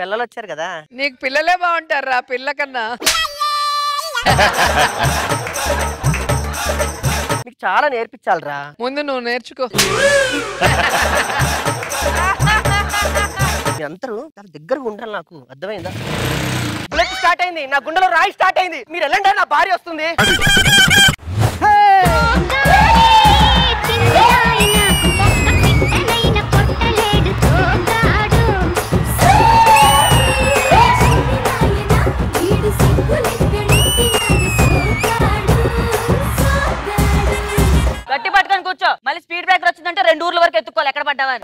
పిల్లలు వచ్చారు కదా. నీకు పిల్లలే బాగుంటారా పిల్ల కన్నా? మీకు చాలా నేర్పించాలరా. ముందు నువ్వు నేర్చుకో. అందరూ చాలా దగ్గరగా ఉండాలి, నాకు అర్థమైందా? బుల్లెట్ స్టార్ట్ అయింది, నా గుండెలో రాయి స్టార్ట్ అయింది. మీరు వెళ్ళండి, నా భార్య వస్తుంది. గట్టి పట్టుకొని కూర్చో. మళ్ళీ స్పీడ్ బ్రేకర్ వచ్చిందంటే 2 ఊర్ల వరకు ఎత్తుకోవాలి ఎక్కడ పడ్డావని.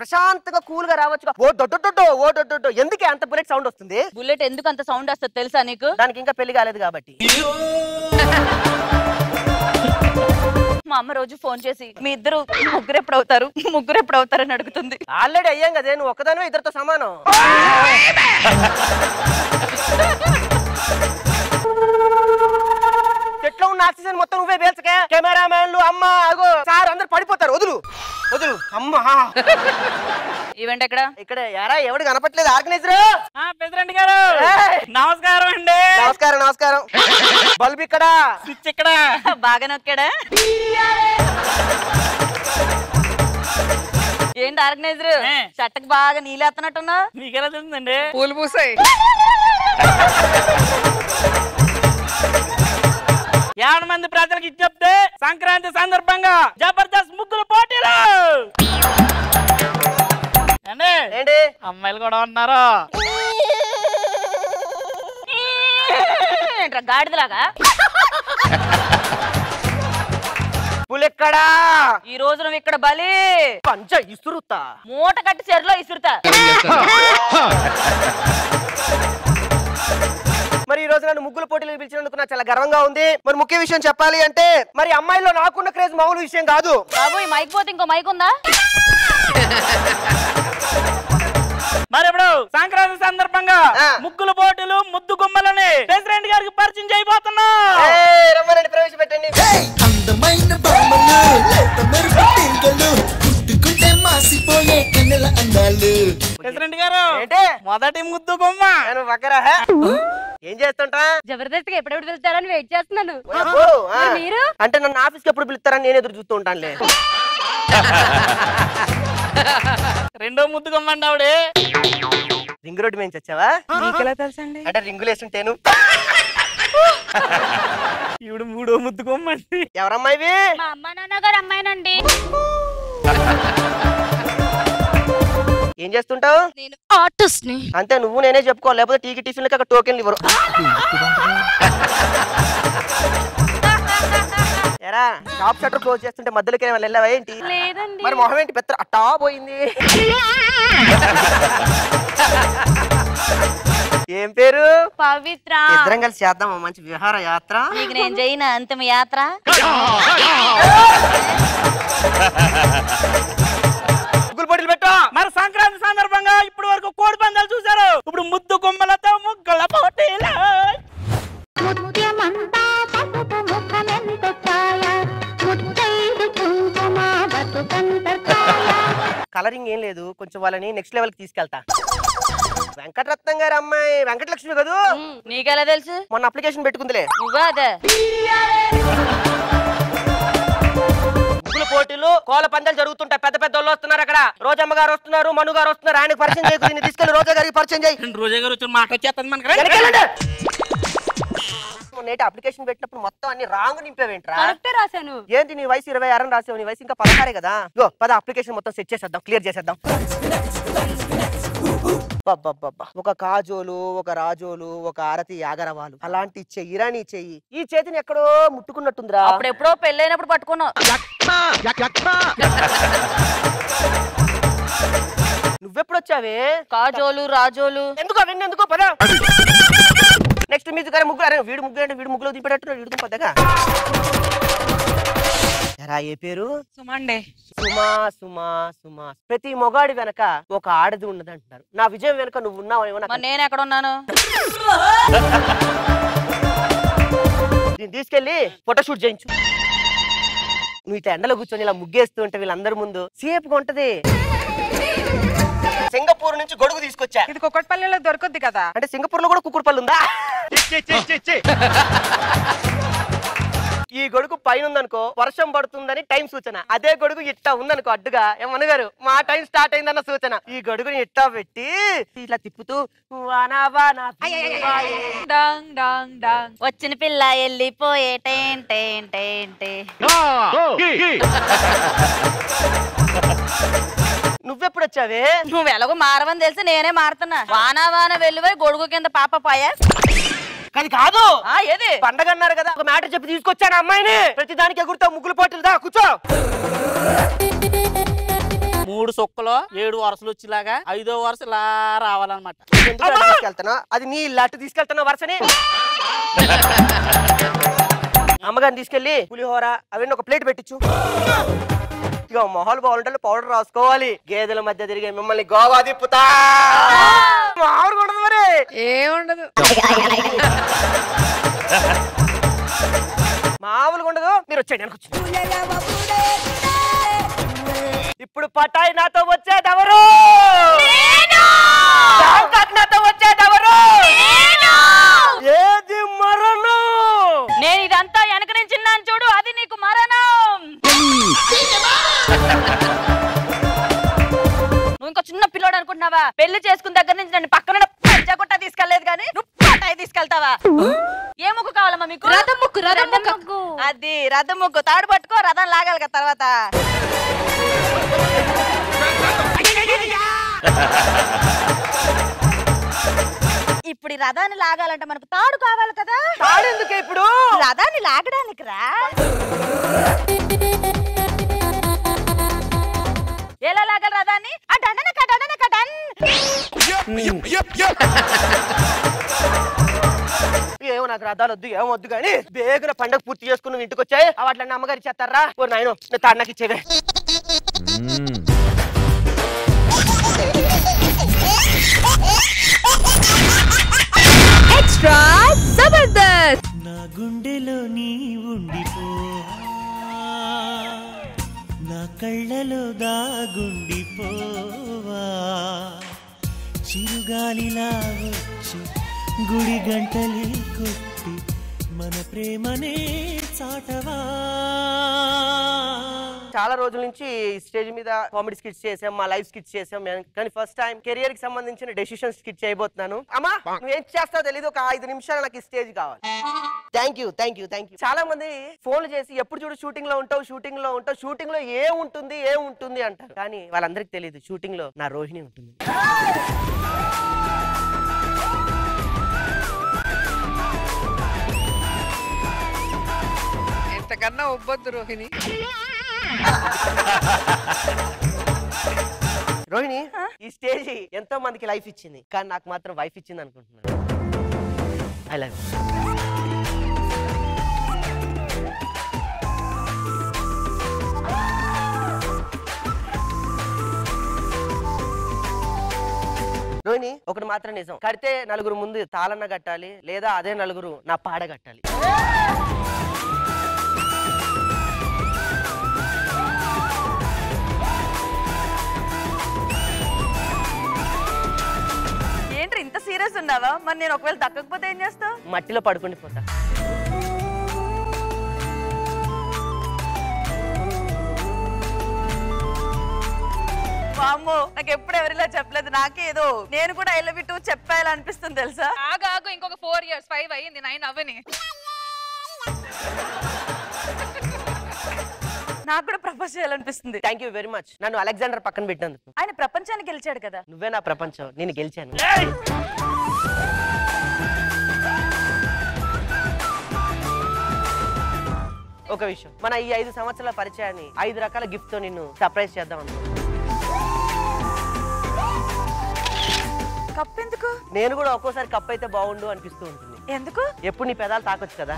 ప్రశాంతంగా కూల్ గా రావచ్చు. ఓ డొడ్డో ఓ డొడ్డో. ఎందుకే అంత బుల్లెట్ సౌండ్ వస్తుంది? బుల్లెట్ ఎందుకు అంత సౌండ్ వస్తుంది తెలుసా నీకు? దానికి ఇంకా పెళ్లి కాలేదు కాబట్టి. మా అమ్మ రోజు ఫోన్ చేసి మీ ఇద్దరు ముగ్గురు ఎప్పుడు అవుతారు అని అడుగుతుంది. ఆల్రెడీ అయ్యాం కదే, నువ్వు ఒక్కదానివే ఇద్దరితో సమానం. చెట్లో ఉన్న ఆక్సిజన్ మొత్తం నువ్వే పేల్చకే. కెమెరామ్యాన్లు, అమ్మ, అగో సార్ అందరు పడిపోతారు. వదులు వదులు అమ్మా. ఈవెంట్ ఎక్కడ? ఇక్కడ యారా ఎవడు కనపట్లేదు ఆర్గనైజర్. ప్రెసిడెంట్ గారు నమస్కారం అండి. నమస్కారం నమస్కారం. బల్బ్ ఇక్కడ, స్విచ్ ఇక్కడ. బాగా నొక్కాడా? ఏంటి ఆర్గనైజర్ షర్ట్కి బాగా నీళ్ళేస్తున్నట్టున్నా? మీకెలా తెలుస్తుందండి? పూలు పూసాయి. 50 మంది ప్రజలకు ఇది చెప్తే సంక్రాంతి సందర్భంగా జబర్దస్త్ ముగ్గులు పోటీలు అండి. ఏంటి అమ్మాయిలు కూడా ఉన్నారు. గాడిదలాగా పులెక్కడా? ఈ రోజు నువ్వు ఇక్కడ బలి పంచ ఇసురుతా, మూట కట్టి చెరులో ఇసురుతా. మరి ఈ రోజు నన్ను ముగ్గుల పోటీలకు పిలిచినందుకు నాకు చాలా గర్వంగా ఉంది. మరి ముఖ్య విషయం చెప్పాలి అంటే, మరి అమ్మాయిల్లో నాకున్న క్రేజ్ మామూలు విషయం కాదు. బాబు ఈ మైక్ పోతే ఇంకో మైక్ ఉందా? మరి ఇప్పుడు సంక్రాంతి సందర్భంగా ముగ్గుల పోటీలు ముద్దు గుమ్మలని ప్రెసిడెంట్ గారికి పరిచయం చేయబోతున్నా. రమ్మనండి, ప్రవేశపెట్టండి. అందమైన బొమ్మలు, లేత మెరుపు తీగలు, ముట్టుకుంటే మాసిపోయే కన్నెల అందాలు. ప్రెసిడెంట్ గారు ఏంటి మొదటి ముద్దు గుమ్మ. నేను పక్కరా ఏం చేస్తుంటా? జబర్దస్త్ గా ఎప్పుడెప్పుడు వెళ్తారని వెయిట్ చేస్తున్నాను. మీరు అంటే నన్ను ఆఫీస్కి ఎప్పుడు పిలుస్తారని నేను ఎదురు చూస్తూ ఉంటానులే. రెండో ముద్దు గుమ్మ అండి ఆవిడే. రింగ్ రోడ్డు మేము చచ్చావా? నీకెలా తెలుసండి? అంటే రింగులు వేస్తుంటేను. ఈవిడ మూడో ముద్దు గుమ్మ అండి. ఎవరమ్మాయివి? మా అమ్మ నాన్న గారు అమ్మాయినండి. ఏం చేస్తుంటావు? నేను ఆర్టిస్ట్ ని. అంతే, నువ్వు నేనే చెప్పుకోవాలి, లేకపోతే టీకి టిఫిన్ అక్కడ టోకెన్లు ఇవ్వరు. ఎరా షాప్ షట్టర్ క్లోజ్ చేస్తుంటే మధ్యలోకి వెళ్ళావా ఏంటి? లేదండి. మరి మొహం ఏంటి పెద్ద అట్టా పోయింది? ఏం పేరు? పవిత్ర. ఇద్దరం కలిసి చేద్దాం మంచి విహార యాత్ర. నీకు నేను చేయను అంతిమ యాత్ర. ముగ్గులు పోటీలు పెట్టా. మరి సంక్రాంతి సందర్భంగా ఇప్పుడు వరకు కోడి పందాలు చూసారు. ఇప్పుడు ముద్దు గుమ్మలతో ముగ్గుల పోటీలు. కలరింగ్ ఏం లేదు, కొంచెం వాళ్ళని నెక్స్ట్ లెవెల్ కి తీసుకెళ్తా. వెంకటరత్నం గారి అమ్మాయి వెంకటలక్ష్మి కదూ? నీకెలా తెలుసు? మొన్న అప్లికేషన్ పెట్టుకుందిలే. నువ్వా అదే? ముగ్గుల పోటీలు కోల పందాలు జరుగుతుంటాయి. పెద్ద పెద్ద వాళ్ళు వస్తున్నారు అక్కడ. రోజమ్మ గారు వస్తున్నారు, మను గారు వస్తున్నారు. ఆయనకు పరిచయం చేయకు, దీన్ని తీసుకెళ్లి రోజా గారికి పరిచయం చేయి. రోజా గారు వచ్చి మాట వచ్చేస్తుంది మనకి. నేటి అప్లికేషన్ పెట్టినప్పుడు మొత్తం అన్ని రాంగ్ నింపేవేంట్రా? కరెక్టే రాశాను. ఏంటి నీ వయసు 26 అని రాసావు, నీ వయసు ఇంకా 16 కదా. ఇగో పద అప్లికేషన్ మొత్తం సెట్ చేసేద్దాం, క్లియర్ చేసేద్దాం. ఒక కాజోలు, ఒక రాజోలు, ఒక ఆరతి యాగరవాలు అలాంటి చెయ్యిరా నీ చెయ్యి. ఈ చేతిని ఎక్కడో ముట్టుకున్నట్టుందిరా. అప్పుడు ఎప్పుడో పెళ్ళైనప్పుడు పట్టుకున్నావు. నువ్వెప్పుడు వచ్చావే? కాజోలు రాజోలు ఎందుకు అవన్నీ ఎందుకో పద. నెక్స్ట్ మ్యూజిక్ గారి ముగ్గురు. అరే వీడు ముగ్గురు అంటే వీడు ముగ్గులో దింపేటట్టు వీడు పద్దగా. ఎరా ఏ పేరు? సుమండే. సుమా సుమా సుమా. ప్రతి మొగాడి వెనక ఒక ఆడది ఉన్నది అంటున్నారు. నా విజయం వెనక నువ్వు ఉన్నావేమో. నేను ఎక్కడ ఉన్నాను? దీన్ని తీసుకెళ్లి ఫోటోషూట్ చేయించు. నువ్వు ఇట్లా ఎండలో కూర్చొని ఇలా ముగ్గేస్తూ ఉంటే వీళ్ళందరి ముందు సేపుగా ఉంటది. సింగపూర్ నుంచి గొడుగు తీసుకొచ్చా. ఇది కుక్కట్పల్లిలో దొరుకుద్ది కదా. అంటే సింగపూర్ లో కూడా కుక్కుడుపల్లి ఉందా? ఈ గొడుగు పైన ఉందనుకో వర్షం పడుతుందని టైం సూచన. అదే గొడుగు ఇట్టా ఉందనుకో అడ్డుగా, ఏమన్నగారు మా టైం స్టార్ట్ అయిందన్న సూచన. ఈ గొడుగుని ఇట్టా పెట్టి ఇట్లా తిప్పుతూ డాంగ్ డాంగ్ డాంగ్ వచ్చిన పిల్ల వెళ్ళిపోయే టేన్ టేన్ టేన్ టే. నువ్వెప్పుడు వచ్చావే? నువ్వు ఎలాగో మారవని తెలిసి నేనే మారుతున్నా. వానా వాన వెళ్ళిపోయి గొడుగు కింద పాప పోయా. కానీ కాదు, ఏది పండగ అన్నారు కదా, ఒక మ్యాటర్ చెప్పి తీసుకొచ్చాను అమ్మాయిని. ప్రతి దానికి ఎగురుతావు ముగ్గులు పోటీలుదా, కూర్చో. 3 సుక్కలో 7 వరుసలు వచ్చేలాగా 5వ వరుస ఇలా రావాలన్నమాట. తీసుకెళ్తానా? అది నీ ఇల్లు తీసుకెళ్తానా వరుసని? అమ్మగారిని తీసుకెళ్ళి పులిహోర అవన్నీ ఒక ప్లేట్ పెట్టించు. ఇక మొహాలు బాగుంటే పౌడర్ రాసుకోవాలి. గేదెల మధ్య తిరిగే మిమ్మల్ని గోవా తిప్పుతా. మామూలుగా ఉండదు మరి, ఏముండదు, మామూలుగా ఉండదు. మీరు వచ్చేయండి అనుకోవచ్చు. ఇప్పుడు పటాయి నాతో వచ్చేదెవరు? నాతో వచ్చేదెవరు? ఏది మరణం? నేను ఇదంతా వెనక నుంచి చూడు, అది నీకు మరణం. నువ్వు ఇంకా చిన్న పిల్లోడు అనుకుంటున్నావా? పెళ్లి చేసుకున్న దగ్గర నుంచి నన్ను పక్కన పంచగుట్ట తీసుకెళ్లేదు కానీ నువ్వు పటాయి తీసుకెళ్తావా? ఏ ముగ్గు కావాలమ్మా మీకు? రథం ముగ్గు. రథం ముగ్గు. అది రథం ముగ్గు. తాడు పట్టుకో, రథం లాగాలి కదా తర్వాత. ఇప్పుడు ఈ రథాన్ని లాగాలంటే మనకు తాడు కావాలి కదా. తాడు ఎందుకే ఇప్పుడు? రథాన్ని లాగడానికి రా. ఎలా లాగాలి రథాన్ని? ఏమో నాకు రథాలు వద్దు, ఏమొద్దు కానీ బేగున పండగ పూర్తి చేసుకుని ఇంటికి వచ్చాయి. వాటిని అమ్మగారు ఇచ్చేస్తారా? ఓ నాయన తాడు నాకు ఇచ్చేవే. ఎక్స్ట్రా జబర్దస్త్. నా గుండెలో నీ ఉండిపో, నా కళ్ళలో దాగుండిపోవా, చిరుగాలిలా వచ్చి గుడి గంటలే కొట్టి మన ప్రేమనే చాటవా. చాలా రోజుల నుంచి స్టేజ్ మీద కామెడీ స్కిట్స్ చేసాం, మా లైవ్ స్కిట్స్ చేసాం. కానీ ఫస్ట్ టైం కెరియర్ కి సంబంధించిన డెసిషన్ స్కిట్ చేయబోతున్నాను. అమ్మా నువ్వేం చేస్తావో తెలీదు, ఒక 5 నిమిషాలు నాకు ఈ స్టేజ్ కావాలి. Thank you. చాలా మంది ఫోన్లు చేసి ఎప్పుడు చూడు షూటింగ్ లో ఉంటావు, షూటింగ్ లో ఏముంటుంది అంటారు. కానీ వాళ్ళందరికి తెలియదు షూటింగ్ లో నా రోహిణి ఉంటుంది. ఎంతకన్నా ఒబ్బొద్దు రోహిణి. రోహిణి ఈ స్టేజ్ ఎంతో మందికి లైఫ్ ఇచ్చింది, కానీ నాకు మాత్రం వైఫ్ ఇచ్చింది అనుకుంటున్నాను. I love you. రోహిణి ఒకటి మాత్రం నిజం, కడితే నలుగురు ముందు తాళన్న కట్టాలి, లేదా అదే నలుగురు నా పాడ కట్టాలి. ఏంటి ఇంత సీరియస్ ఉన్నావా? మరి నేను ఒకవేళ దక్కకపోతే ఏం చేస్తావు? మట్టిలో పడుకుని పోతా. వామ్మో, నాకు ఎప్పుడు ఎవరిలా చెప్పలేదు. నాకేదో నేను కూడా ఐ లవ్ యు టూ చెప్పాలనిపిస్తుంది తెలుసా. ఆగు ఇంకొక 4 years 5 అయ్యింది 9 అవ్వని. నాకు కూడా ప్రపోజ్ చేయాలనిపిస్తుంది. థ్యాంక్ యూ వెరీ మచ్ నన్ను అలెగ్జాండర్ పక్కన పెట్టినందుకు. ఆయన ప్రపంచాన్ని గెలిచాడు కదా. నువ్వే నా ప్రపంచం, నేను గెలిచాను. ఒక విషయం, మన ఈ 5 సంవత్సరాల పరిచయాన్ని 5 రకాల గిఫ్ట్ తో నిన్ను సర్ప్రైజ్ చేద్దాం అనుకుంటున్నాను. కప్ ఎందుకు? నేను కూడా ఒక్కోసారి కప్ అయితే బాగుండు అనిపిస్తూ ఉంటుంది. ఎందుకు? ఎప్పుడు నీ పెదాలు తాకొచ్చు కదా.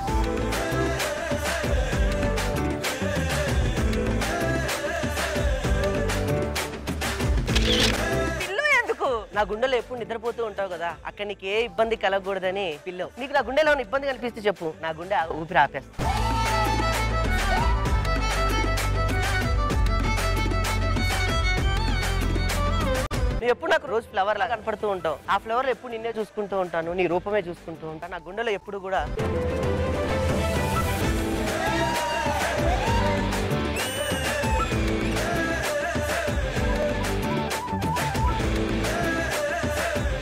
పిల్లో ఎందుకు? నా గుండెలో ఎప్పుడు నిద్రపోతూ ఉంటావు కదా, అక్కడ నీకు ఏ ఇబ్బంది కలగకూడదని పిల్లో. నీకు నా గుండెలో ఇబ్బంది కనిపిస్తే చెప్పు, నా గుండె ఊపిరి ఆపేస్తా. నువ్వు ఎప్పుడు నాకు రోజు ఫ్లవర్ లాగా కనపడుతూ ఉంటావు. ఆ ఫ్లవర్ ఎప్పుడు నిన్నే చూసుకుంటూ ఉంటాను, నీ రూపమే చూసుకుంటూ ఉంటాను. నా గుండెలో ఎప్పుడు కూడా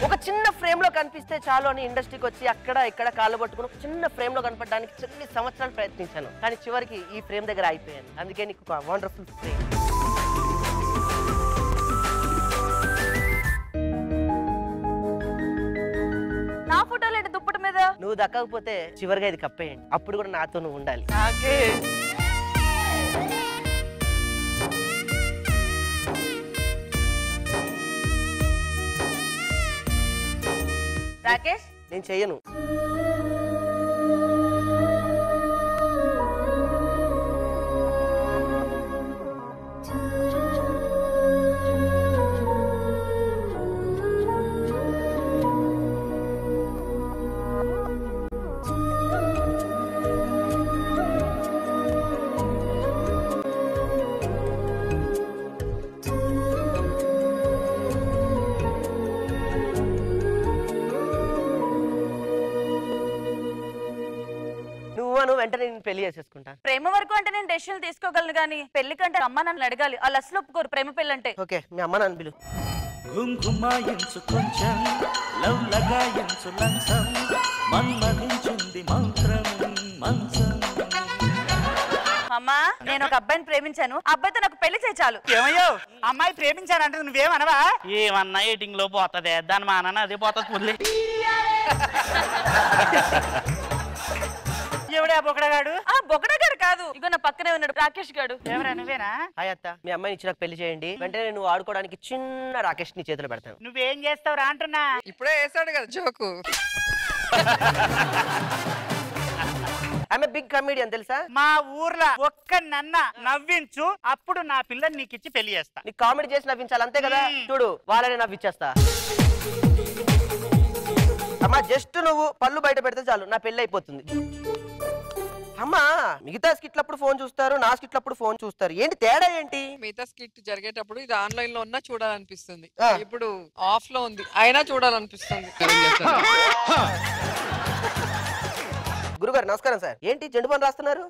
ఒక చిన్న ఫ్రేమ్ లో కనిపిస్తే చాలు అని ఇండస్ట్రీకి వచ్చి అక్కడ ఇక్కడ కాళ్ళు పట్టుకుని ఒక చిన్న ఫ్రేమ్ లో కనపడడానికి కొన్ని సంవత్సరాలు ప్రయత్నించాను. కానీ చివరికి ఈ ఫ్రేమ్ దగ్గర అయిపోయాను. అందుకే నీకు ఒక వండర్ఫుల్ ఫ్రేమ్. నా ఫోటోలు ఏంటి దుప్పటి మీద? నువ్వు దక్కకపోతే చివరిగా ఇది కప్పేయండి. అప్పుడు కూడా నాతో నువ్వు ఉండాలి. రాకేష్ నేను చెయ్యను. వెంటనే నేను పెళ్లి చేసేసుకుంటా. ప్రేమ వరకు అంటే నేను డెసిషన్ తీసుకోగలను కానీ పెళ్లి కంటే అమ్మ నన్ను అడగాలి. వాళ్ళు అసలు ఒప్పుకోరు ప్రేమ పెళ్లి అంటే. ఓకే, మీ అమ్మ నన్ను పిలు. ఘుంఘుమాయించు కొంచెం లవ్ లగాయించు లంచం మన్మధించుంది మంత్రం మంచం. అమ్మా నేను ఒక అబ్బాయిని ప్రేమించాను, అబ్బాయితో నాకు పెళ్లి చేయి చాలు. ఏమయ్యో అమ్మాయి ప్రేమించానంటే నువ్వేమనవా? ఏమన్నా ఎయిటింగ్ లో పోతుంది, దాని మా నాన్న అదే పోతుంది పుల్లి. ఎవడే బొకడగాడు? ఆ బొకడగాడు కాదు, ఇగో నా పక్కనే ఉన్నాడు రాకేష్ గాడు. ఎవరా నువ్వేనా? హాయ్ అత్త, మీ అమ్మాయిని ఇచ్చి నాకు పెళ్లి చేయండి. వెంటనే నువ్వు ఆడుకోవడానికి చిన్న రాకేష్ ని చేతిలో పెడతాను. నువ్వేం చేస్తావు రా అంటున్నా. ఇప్పుడే వేసాడు కదా జోకు. ఆమె బిగ్ కమెడియన్ తెలుసా? మా ఊర్లో ఒక్క నన్న నవ్వించు, అప్పుడు నా పిల్లని నీకు ఇచ్చి పెళ్లి చేస్తా. నీకు కామెడీ చేసి నవ్వించాలి అంతే కదా. చూడు వాళ్ళని నవ్విచ్చేస్తా. అమ్మా జస్ట్ నువ్వు పళ్ళు బయట పెడితే చాలు నా పెళ్లి అయిపోతుంది. అమ్మా మిగతా స్కిట్లప్పుడు ఫోన్ చూస్తారు, నా స్కిట్లప్పుడు ఫోన్ చూస్తారు, ఏంటి తేడా ఏంటి? మిగతా స్కిట్ జరిగేటప్పుడు ఇది ఆన్లైన్ లో ఉన్నా చూడాలనిపిస్తుంది, ఇప్పుడు ఆఫ్ లో ఉంది అయినా చూడాలనిపిస్తుంది. గురుగారు నమస్కారం సార్. ఏంటి జెండు పని రాస్తున్నారు?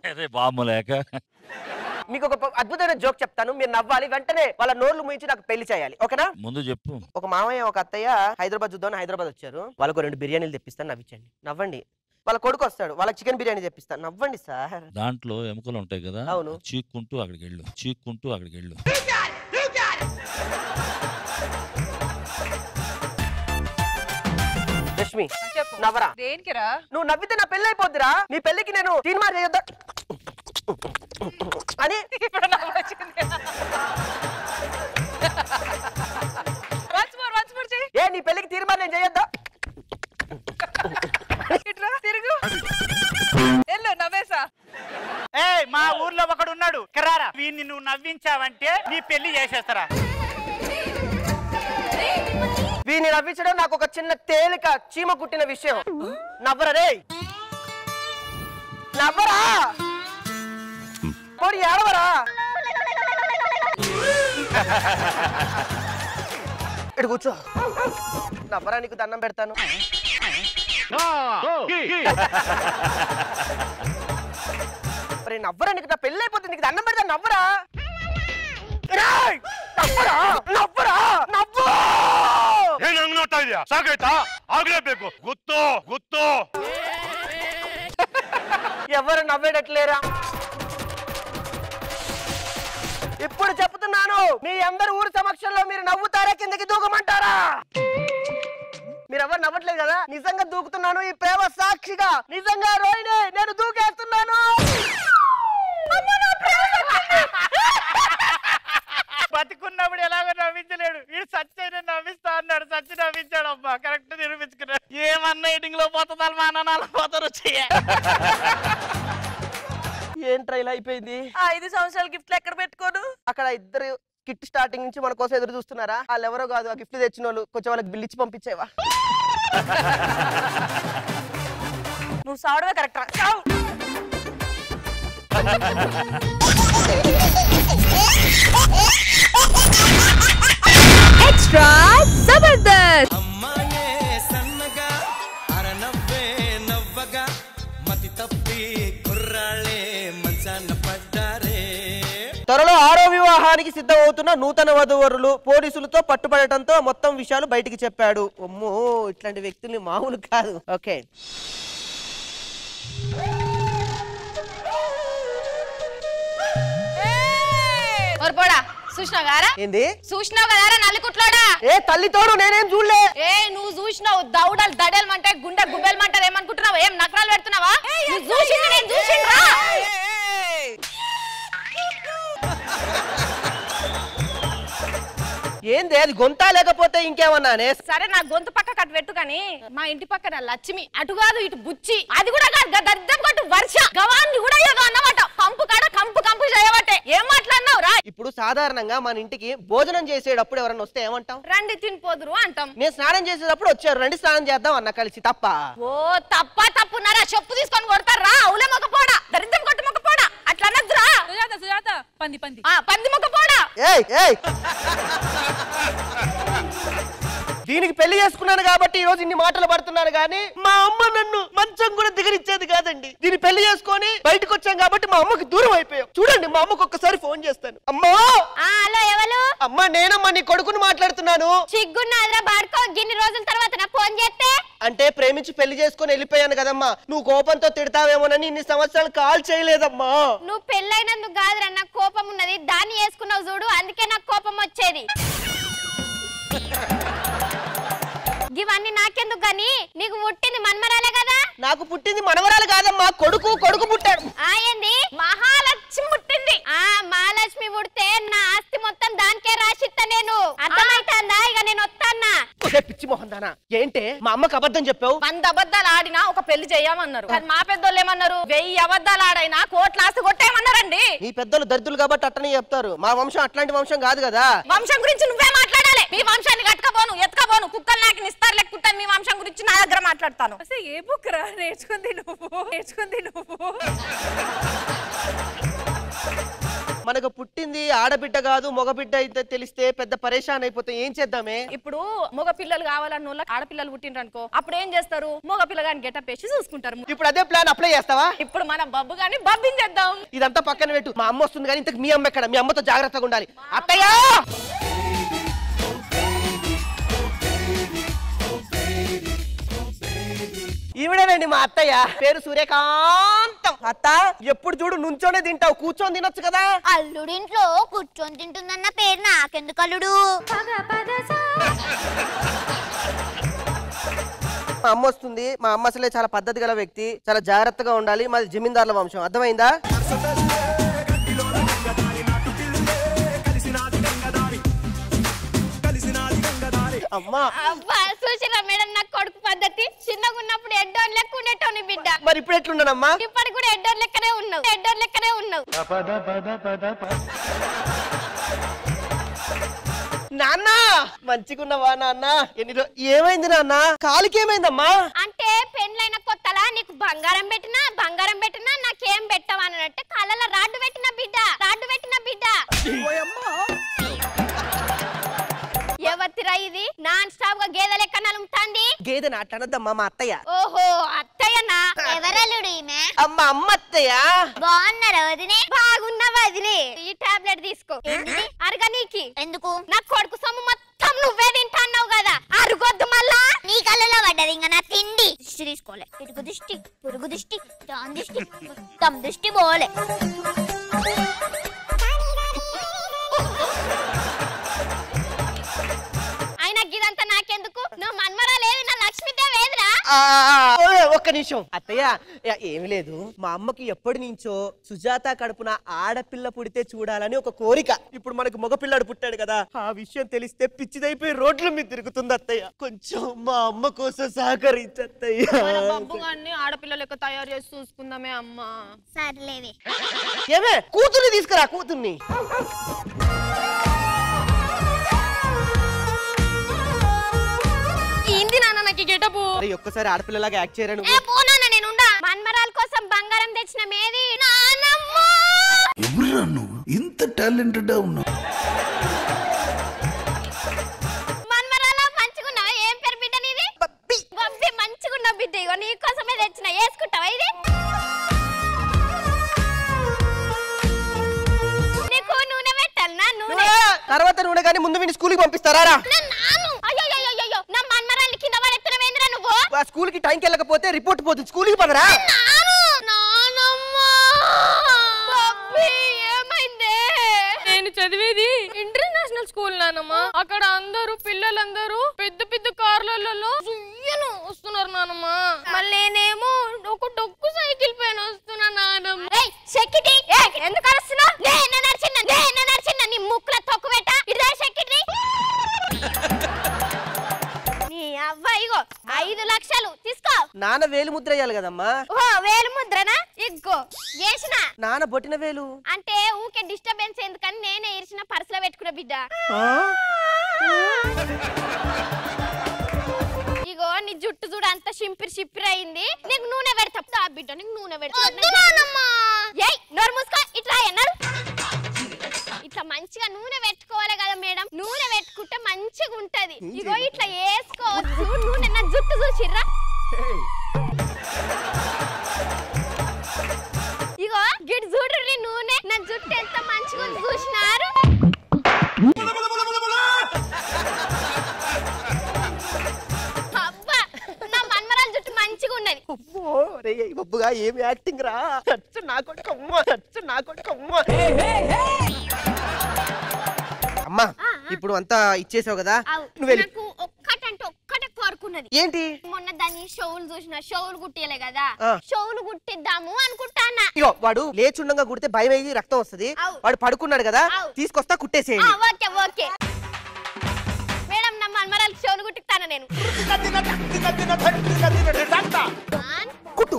మీకు ఒక అద్భుతమైన జోక్ చెప్తాను, మీరు నవ్వాలి. వెంటనే వాళ్ళ నోర్లు ముయించి నాకు పెళ్లి చేయాలి, ఓకేనా? ముందు చెప్పు. ఒక మామయ్య ఒక అత్తయ్య హైదరాబాద్ చూద్దామని హైదరాబాద్ వచ్చారు. వాళ్ళకు 2 బిర్యానీలు తెప్పిస్తాను, నవ్వించండి. నవ్వండి. వాళ్ళ కొడుకు వస్తాడు, వాళ్ళకి చికెన్ బిర్యానీ తెప్పిస్తాను, నవ్వండి సార్. దాంట్లో ఎముకలు ఉంటాయి కదా, అవును. చీక్కుంటూ అక్కడికి వెళ్ళు, చీక్కుంటూ అక్కడికి వెళ్ళు. లక్ష్మి నవ్వరా. దేనికిరా? నువ్వు నవ్వితే నా పెళ్లి అయిపోద్దిరా. నీ పెళ్లికి నేను తీర్మానం చేయొద్దా అని? ఏ నీ పెళ్లికి తీర్మానం నేను చేయొద్దా? నవ్వేసా? మా ఊర్లో ఒకడు ఉన్నాడు కరారా, వీడిని నువ్వు నవ్వించావంటే నీ పెళ్లి చేసేస్తారా? వీడిని నవ్వించడం నాకు ఒక చిన్న తేలిక చీమ కుట్టిన విషయం. నవ్వరా రే, నవ్వరా, పోనీ ఏడవరా. ఇటు కూర్చో, నవ్వరా, నీకు దండం పెడతాను. మరి నవ్వరా, నీకు నా పెళ్ళి అయిపోతుంది, నీకు దండం పెడతాను, నవ్వరా. నవ్వరా, నవ్వరా, నవ్వు. ఎవరు నవ్వేటట్లేరా? ఇప్పుడు చెప్తున్నాను, మీ అందరు ఊరు సమక్షంలో మీరు నవ్వుతారా కిందకి దూకమంటారా? మీరు ఎవరు నవ్వట్లేదు కదా, నిజంగా దూకుతున్నాను. ఈ ప్రేమ సాక్షిగా నిజంగా రోహిణి నేను దూకేస్తున్నాను. బతికున్నప్పుడు ఎలాగో నవ్వించలేడు, వీడు సచ్చైనా నవ్విస్తా అన్నాడు, సచ్చి నవ్వించాడు. అబ్బా కరెక్ట్ నిరూపించుకున్నాడు. ఏమన్నా ఎయిటింగ్ లో పోతుంది, మా నాన్న పోతారు. ఏంట్రా ఇలా అయిపోయింది? 5 సంవత్సరాల గిఫ్ట్లు ఎక్కడ పెట్టుకోను? అక్కడ ఇద్దరు కిట్ స్టార్టింగ్ నుంచి మన కోసం ఎదురు చూస్తున్నారా? వాళ్ళు ఎవరో కాదు, ఆ గిఫ్ట్ తెచ్చిన వాళ్ళు. కొంచెం వాళ్ళకి బిల్ ఇచ్చి పంపించేవా? నువ్వు సావడమే కరెక్ట్ రా. Extra వివాహానికి సిద్ధమవుతున్న నూతన వధూవరులు పోలీసులతో పట్టుబడటంతో మొత్తం విషయాలు బయటికి చెప్పాడు. అమ్మో, ఇట్లాంటి వ్యక్తుల్ని మామూలు కాదు. ఓకే, చూసినావు గారా? ఏంది చూసినావు కదారా నల్లికుట్లోడా? ఏ తల్లి తోడు, నేనేం చూడలే. నువ్వు చూసినావు, దౌడలు దడేలమంటే గుండె గుబ్బెలమంటారు, ఏమనుకుంటున్నావు? ఏం నకరాలు పెడుతున్నావా? చూసింది నేను చూసిండ్రా. ఏంది అది గొంతా లేకపోతే ఇంకేమన్నానే? సరే, నా గొంతు పక్క కట్టు పెట్టు కానీ మా ఇంటి పక్కన లక్ష్మి అటు కాదు ఇటు బుచ్చి, అది కూడా కాదు దద్దం కొట్టు వర్ష గవాన్ని కూడా ఏదో అన్నమాట. కంపు కాడ కంపు కంపు చేయబట్టే. ఏం మాట్లాడినావు రా? ఇప్పుడు సాధారణంగా మన ఇంటికి భోజనం చేసేటప్పుడు ఎవరన్నా వస్తే ఏమంటాం? రండి తినిపోదురు అంటాం. నేను స్నానం చేసేటప్పుడు వచ్చారు, రండి స్నానం చేద్దాం అన్న కలిసి. తప్ప? ఓ తప్పున్నారా? చెప్పు తీసుకొని కొడతారా? అవులే మొక్క పోడా, దరిద్రం కొట్టు మొక్క పోడా, అట్లా అనద్దురా. సుజాత పంది పంది పంది మొక్క పోడా. ఏయ్ ఏయ్, దీనికి పెళ్లి చేసుకున్నాను కాబట్టి ఈ రోజు ఇన్ని మాటలు పడుతున్నాను కానీ మా అమ్మ నన్ను మంచం కూడా దిగరిచ్చేది కాదండి. దీన్ని పెళ్లి చేసుకొని బయటకు వచ్చాం కాబట్టి మా అమ్మకి దూరం అయిపోయాం. చూడండి, మా అమ్మకు ఒక్కసారి ఫోన్ చేస్తాను. అమ్మా! హలో, ఎవరు? అమ్మా, నేనమ్మా, నీ కొడుకుని మాట్లాడుతున్నాను. సిగ్గున్నాదిరా బాడుకో, గిన్ని రోజుల తర్వాత నా ఫోన్ చేస్తే. అంటే ప్రేమించి పెళ్లి చేసుకొని వెళ్ళిపోయాను కదమ్మా, నువ్వు కోపంతో తిడతావేమోనని ఇన్ని సంవత్సరాలు కాల్ చేయలేదమ్మా. నువ్వు పెళ్ళైనందుకు కాదురా నాకు కోపం ఉన్నది, దాన్ని వేసుకున్నావు చూడు, అందుకే నాకు కోపం వచ్చేది. ఇవన్నీ నాకెందుకు గాని, నీకు పుట్టింది మన్మరాలే కదా? నాకు పుట్టింది మనవరాలు కాదమ్మా, కొడుకు పుట్టాడు. ఏంది? మహాలక్ష్మి పుట్టింది. మహాలక్ష్మి పుడితే నా ఆస్తి మొత్తం దానికే రాసిస్తా నేను. అర్థమైతుందా? ఇక నేను వస్తానా? పిచ్చి మొహం దానా, ఏంటే మా అమ్మకి అబద్ధం చెప్పావు? 100 అబద్ధాలు ఆడినా ఒక పెళ్లి చేయమన్నారు, కానీ మా పెద్దోళ్ళు ఏమన్నారు? 1000 అబద్ధాలు ఆడైనా కోట్ల ఆస్తి కొట్టేయమన్నారండి. నీ పెద్దలు దరిద్రులు కాబట్టి అట్టనే చెప్తారు. మా వంశం అట్లాంటి వంశం కాదు కదా. వంశం గురించి నువ్వే మాట్లాడాలి. మీ వంశాన్ని కట్టుకోబోను, ఎత్తుకోబోను, కుక్కలు నాకు నిస్తారు లెక్కుంటాను. మీ వంశం గురించి నా దగ్గర మాట్లాడతాను. అసలు ఏ బుక్ రా నేర్చుకుంది నువ్వు? మనకు పుట్టింది ఆడబిడ్డ కాదు మగబిడ్డ అయితే తెలిస్తే పెద్ద పరేషాన్ అయిపోతే ఏం చేద్దామే? ఇప్పుడు మగ పిల్లలు కావాలన్న వాళ్ళకి ఆడపిల్లలు పుట్టిండ్రు అనుకో, అప్పుడు ఏం చేస్తారు? మగ పిల్లగాని గెటప్ వేసి చూసుకుంటారు. ఇప్పుడు అదే ప్లాన్ అప్లై చేస్తావా? ఇప్పుడు మన బబ్బు గాని బబ్బించేద్దాం. ఇదంతా పక్కన పెట్టు, మా అమ్మ వస్తుంది కానీ ఇంతకు మీ అమ్మ ఎక్కడ? మీ అమ్మతో జాగ్రత్తగా ఉండాలి. అత్తయ్య, ఈవిడేనండి మా అత్తయ్య, పేరు సూర్యకాంతం. అత్త, ఎప్పుడు చూడు నుంచోనే తింటావు, కూర్చొని తినొచ్చు కదా? అల్లుడింట్లో కూర్చొని తింటుందన్న పేరు నాకెందుకు అల్లుడు? మా అమ్మ వస్తుంది. మా అమ్మ అసలే చాలా పద్ధతి గల వ్యక్తి, చాలా జాగ్రత్తగా ఉండాలి. మాది జమీందారుల వంశం, అర్థమైందా? అమ్మా చూసిరా మేడం, నా కొడుకు పద్ధతి. చిన్నగా ఉన్నప్పుడు ఎడ్డోన్ లెక్క ఉండేటోని బిడ్డ, మరి ఇప్పుడు ఎట్లున్నానమ్మా? ఇప్పటికి కూడా ఎడ్డోన్ లెక్కనే ఉన్నావు. నాన్న, మంచిగున్నవా నాన్న? ఏమైంది నాన్న? కాలికి ఏమైందమ్మా? అంటే పెండ్లైన కొత్తలా నీకు బంగారం పెట్టినా నాకేం పెట్టవనంటే కళ్ళలో రాడ్డు పెట్టిన బిడ్డ. ఎవరిరా ఇది? నాన్ స్టాప్ గా గేదె లెక్క నలుగుతాంది. గేదె నాటనద్దమ్మా, మా అత్తయ్య. ఓహో, అత్తయ్యనా? ఎవరల్లుడు ఈమె? అమ్మ అత్తయ్య. బాగున్నారా వదినే? బాగున్నా వదినే. ఈ టాబ్లెట్ తీసుకో. అరగనీకి. ఎందుకు? నా కొడుకు సొమ్ము మొత్తం నువ్వే తింటాన్నావు కదా, అరుగొద్దు మళ్ళా. నీ కళ్ళలో పడ్డది ఇంకా నా తిండి. దిష్టి తీసుకోలే, ఇటుకు దిష్టి, పురుగు దిష్టి, దాని దిష్టి, మొత్తం దిష్టి పోలే. అయినా గిదంతా నాకెందుకు? నువ్వు మన్మరాలేదు, నా లక్ష్మీదేవి ఏదిరా? ఒక్క నిమిషం అత్తయ్య, ఏమి లేదు. మా అమ్మకి ఎప్పటి నుంచో సుజాత కడుపున ఆడపిల్ల పుడితే చూడాలని ఒక కోరిక. ఇప్పుడు మనకు మగపిల్లాడు పుట్టాడు కదా, ఆ విషయం తెలిస్తే పిచ్చిదైపోయి రోడ్ల మీద తిరుగుతుంది అత్తయ్య. కొంచెం మా అమ్మ కోసం సహకరించత్తయ్య. ఆడపిల్ల లెక్క తయారు చేసి చూసుకుందామే అమ్మా. సర్లేవే. ఏమే, కూతుర్ని తీసుకురా, కూతుర్ని. ఏంది నాన్న నాకు గెటపు? ఒక్కసారి ఆడపిల్లలాగా యాక్ట్ చేయరా నువ్వు? నేను మన్మరాల కోసం బంగారం తెచ్చిన మేది నానమ్మ. ఎవరురా నువ్వు ఇంత టాలెంటెడ్ ఉన్నావు? మన్మరాల మంచిగున్నావా? ఏం పేరు బిడ్డ నీది? బబ్బి. మంచిగున్న బిడ్డ, ఇగో నీ కోసమే తెచ్చిన. వేసుకుంటావా ఇది? నీకు నూనె పెట్టాలనా? నూనె పంపిస్తారా? నా మన్మరాన్ని కింద పడెత్తనవేంద్రా నువ్వు? స్కూల్ కి టైంకి వెళ్ళకపోతే రిపోర్ట్ పోతుంది. స్కూల్ కి పదరా. నేను చదివేది ఇంటర్నేషనల్ స్కూల్ నానమ్మా. అక్కడ అందరూ పిల్లలందరూ పెద్ద పెద్ద కార్లలో వస్తున్నారు నానమ్మా. మళ్ళీ నేనేమో ఒక డొక్కు సైకిల్ పైన వస్తున్నా నానమ్మ. ఎందుకు అరుస్తున్నావు? నీ ముక్కుల తొక్కు పెట్ట. ఇదే సెక్రటరీ నీ అవ్వాయిగో 5 లక్షలు తీసుకో. నాన్న వేలు ముద్ర వేయాలి కదమ్మా. ఓ వేలు ముద్రనా? ఇగ్గో చేసిన. నాన్న బొట్టిన వేలు అంటే ఊకే డిస్టర్బెన్స్ ఎందుకని నేనే ఇరిచిన పర్సులో పెట్టుకున్న బిడ్డ. ఇగో నీ జుట్టు చూడు అంత షింపిరి అయింది. నీకు నూనె పెడతా బిడ్డ. నీకు నూనె పెడతా. నోరు మూసుకో. ఇట్లా అన్నారు ఇట్లా మంచిగా నూనె పెట్టుకోవాలి కదా మేడం. నూనె పెట్టుకుంటే మంచిగా ఉంటది. ఇగో ఇట్లా వేసుకోవచ్చు నూనె. నా జుట్టు చూసిర్రా? ఇగో గిడి చూడు నూనె. నా జుట్టు ఎంత మంచిగా చూసినారు. అబ్బా నా మన్మరాల జుట్టు మంచిగా ఉన్నది. బొబ్బుగా ఏమి యాక్టింగ్ రా. నా కొడుకు అమ్మా ఇప్పుడు అంతా ఇచ్చేసావు కదా నువ్వు నాకు ఒక్కటంటే ఒక్కటే కోరుకున్నది. ఏంటి? మొన్న దాన్ని షోవులు చూసిన. షోవులు కుట్టియలే కదా, షోవులు కుట్టిద్దాము అనుకుంటానా. ఇగో వాడు లేచుండగా కుడితే భయం అయ్యి రక్తం వస్తుంది. వాడు పడుకున్నాడు కదా తీసుకొస్తా కుట్టేసేయండి. Okay okay madam. నా మన్మరాలు షోవులు కుట్టిస్తాను నేను. కుట్టు.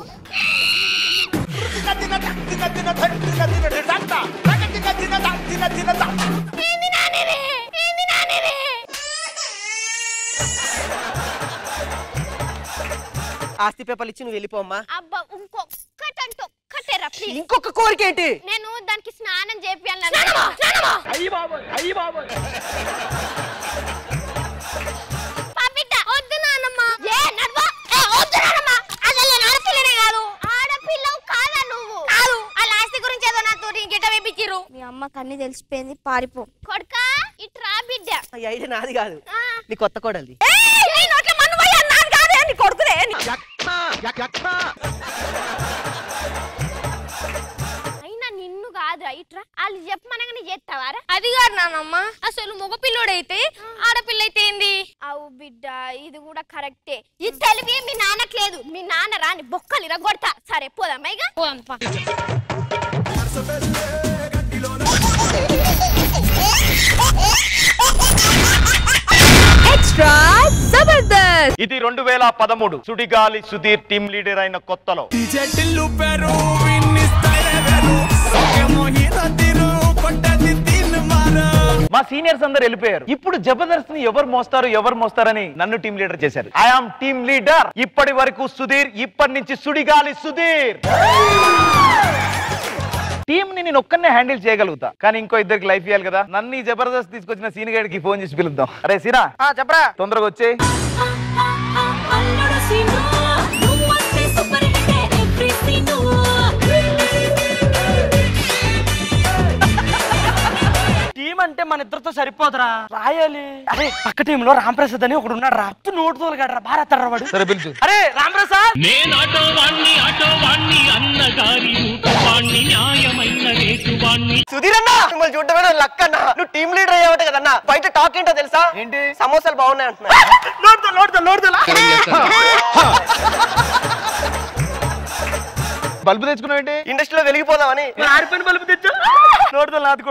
ఆస్తి పేపర్లు ఇచ్చి నువ్వు వెళ్ళిపోమ్మా. అబ్బా ఇంకొక్కటంటే ఒక్కటే రా ప్లీజ్. ఇంకొక కోరిక ఏంటి? నేను దానికి స్నానం చేపియాలి. వద్దు నానమ్మ. ఆడపిల్లనే కాదు. ఆడపిల్లవు కాదా నువ్వు? కాదు. ఆ లాస్ట్ గురించి ఏదో నాతో గిట్ట వేపించిరు. మీ అమ్మకి అన్ని తెలిసిపోయింది. పారిపో కొడుకా. ఇట్రా బిడ్డ. ఈ ఐడియా నాది కాదు, నీ కొత్త కోడలిది. అయినా నిన్ను కాదురా. ఇట్రా. వాళ్ళు చెప్పమనగానే చేస్తావారా? అది కాదు నానమ్మ. అసలు మగపిల్లోడైతే ఆడపిల్ల అయితే ఏంది? అవు బిడ్డ ఇది కూడా కరెక్టే. ఈ తెలివి మీ నాన్నకి లేదు. మీ నాన్న రాని బొక్కలు ఇరగొడతా. సరే పోదామా ఇక? ఎక్స్ట్రా జబర్దస్త్. ఇది 2013 సుడిగాలి సుధీర్ టీమ్ లీడర్ అయిన కొత్తలో. మా సీనియర్స్ అందరు వెళ్ళిపోయారు. ఇప్పుడు జబర్దస్త్ ని ఎవరు మోస్తారని నన్ను టీమ్ లీడర్ చేశారు. I am team leader. ఇప్పటి వరకు సుధీర్, ఇప్పటి నుంచి సుడిగాలి సుధీర్. టీమ్ ని నేను ఒక్కనే హ్యాండిల్ చేయగలుగుతా, కానీ ఇంకో ఇద్దరికి లైఫ్ ఇవ్వాలి కదా. నన్ను ఈ జబర్దస్త్ తీసుకొచ్చిన సీన్ గడికి ఫోన్ చేసి పిలుద్దాం. అరే సీనా చెప్పరా, తొందరగా వచ్చే. టీం అంటే మన ఇద్దరితో సరిపోదురా, రాయాలి. అరే పక్క టీమ్ లో రాంప్రసాద్ అని ఒకడు ఉన్నాడు రా. నోటు తోలుగాడరా, భారత వాడు. సరే పిలుచు. అరే రాంప్రసాద్. నేను ఆటోవాణ్ణి అన్నగారి రూపవాణ్ణి న్యాయమైన రేటువాణ్ణి. సుధీర్ అన్న మిమ్మల్ని చూడటమే లక్ అన్న. నువ్వు టీమ్ లీడర్ అయ్యావట కదన్నా. బయట టాక్ ఏంటో తెలుసా? ఏంటి? సమోసాలు బాగున్నాయి అంటున్నా. బల్బు తెచ్చుకున్నావేంటి? ఇండస్ట్రీలో వెలిగిపోదామని. ఆరిపోయిన బల్బు తెచ్చు. నోటుతో నాది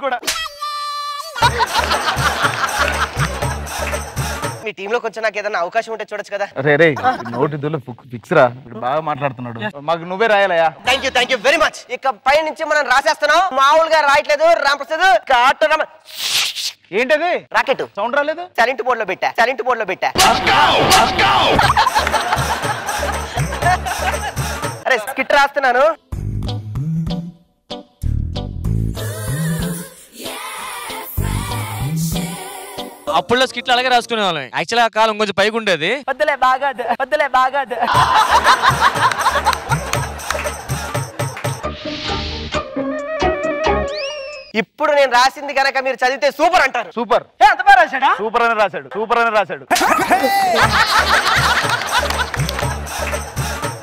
కూడా. మీ టీమ్ లోకి వచ్చి నాకు ఏదైనా అవకాశం ఉంటే చూడొచ్చు కదా. రే నోటి దులు ఫిక్స్ రా. బాగా మాట్లాడుతున్నాడు. మాకు నువ్వే రాయాలయా. Thank you very much. ఇక పై నుంచి మనం రాసేస్తున్నాం. మామూలుగా రాయట్లేదు. రాంప్రసాద్ ఏంటది? రాకెట్ సౌండ్ రాలేదు. సైలెంట్ మోడ్ లో పెట్టా. అరే స్కిట్ రాస్తున్నాను. అప్పుడులో స్కిట్లు అలాగే రాసుకునే వాళ్ళం. యాక్చువల్గా ఆ కాలం కొంచెం పైకి ఉండేది. వద్దులే బాగా ఇప్పుడు నేను రాసింది కనుక మీరు చదివితే సూపర్ అంటారు. సూపర్. అంత బాగా రాశాడా? సూపర్ అని రాశాడు. సూపర్ అని రాశాడు.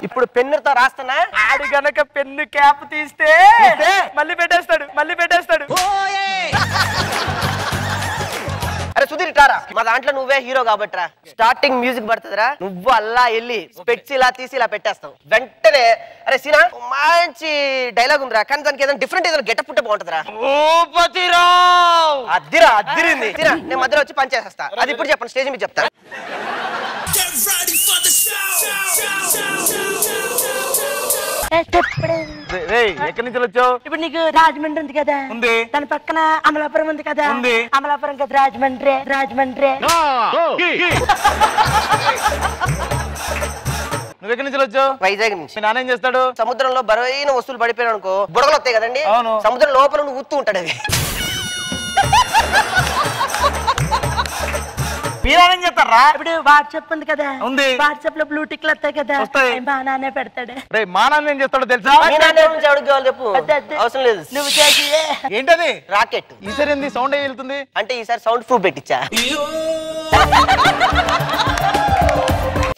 ఇప్పుడు పెన్నుతో రాస్తున్నా. ఆడి గనక పెన్ను క్యాప్ తీస్తే మళ్ళీ పెట్టేస్తాడు. అరే సుధీర్ ఇట్లారా, మా దాంట్లో నువ్వే హీరో కాబట్టిరా. స్టార్టింగ్ మ్యూజిక్ పడుతుందిరా, నువ్వు అల్లా వెళ్ళి స్పెట్స్ ఇలా తీసి ఇలా పెట్టేస్తావు. వెంటనే అరే సీనా మంచి డైలాగ్ ఉందిరా, కానీ దానికి ఏదైనా డిఫరెంట్ ఏదైనా గెటప్ ఉంటే బాగుంటుందిరా. అద్దిరింది. నేను మధ్యలో వచ్చి పని చేసేస్తా. అది ఇప్పుడు చెప్పండి, స్టేజ్ మీద చెప్తా. ఎక్కడి నుంచి వచ్చావు? ఇప్పుడు నీకు రాజమండ్రి ఉంది కదా, ఉంది. దాని పక్కన అమలాపురం ఉంది కదా, ఉంది. అమలాపురం కదా రాజమండ్రి. నువ్వు ఎక్కడి నుంచి వచ్చావు? వైజాగ్ నుంచి. మీ నాన్న ఏం చేస్తాడు? సముద్రంలో బరువైన వస్తువులు పడిపోయాను అనుకో, బుడగలు వస్తాయి కదండి. అవును. సముద్రం లోపల నువ్వు ఊత్తూ ఉంటాడు అది. మీరేం చెప్తారా? ఇప్పుడు వాట్సాప్ ఉంది కదా, ఉంది. వాట్సాప్ లో బ్లూ టిక్లు వస్తాయి కదా, వస్తాయి. మా నాన్నే పెడతాడు. రే మా నాన్న ఏం చేస్తాడో తెలుసా? మీ నాన్న గురించి ఎవరికి కావాలి చెప్పు. అవసరం లేదు. నువ్వు చేసి ఏంటది? రాకెట్. ఈసారి ఏంది సౌండ్ వెళ్తుంది? అంటే ఈసారి సౌండ్ ప్రూఫ్ పెట్టించా.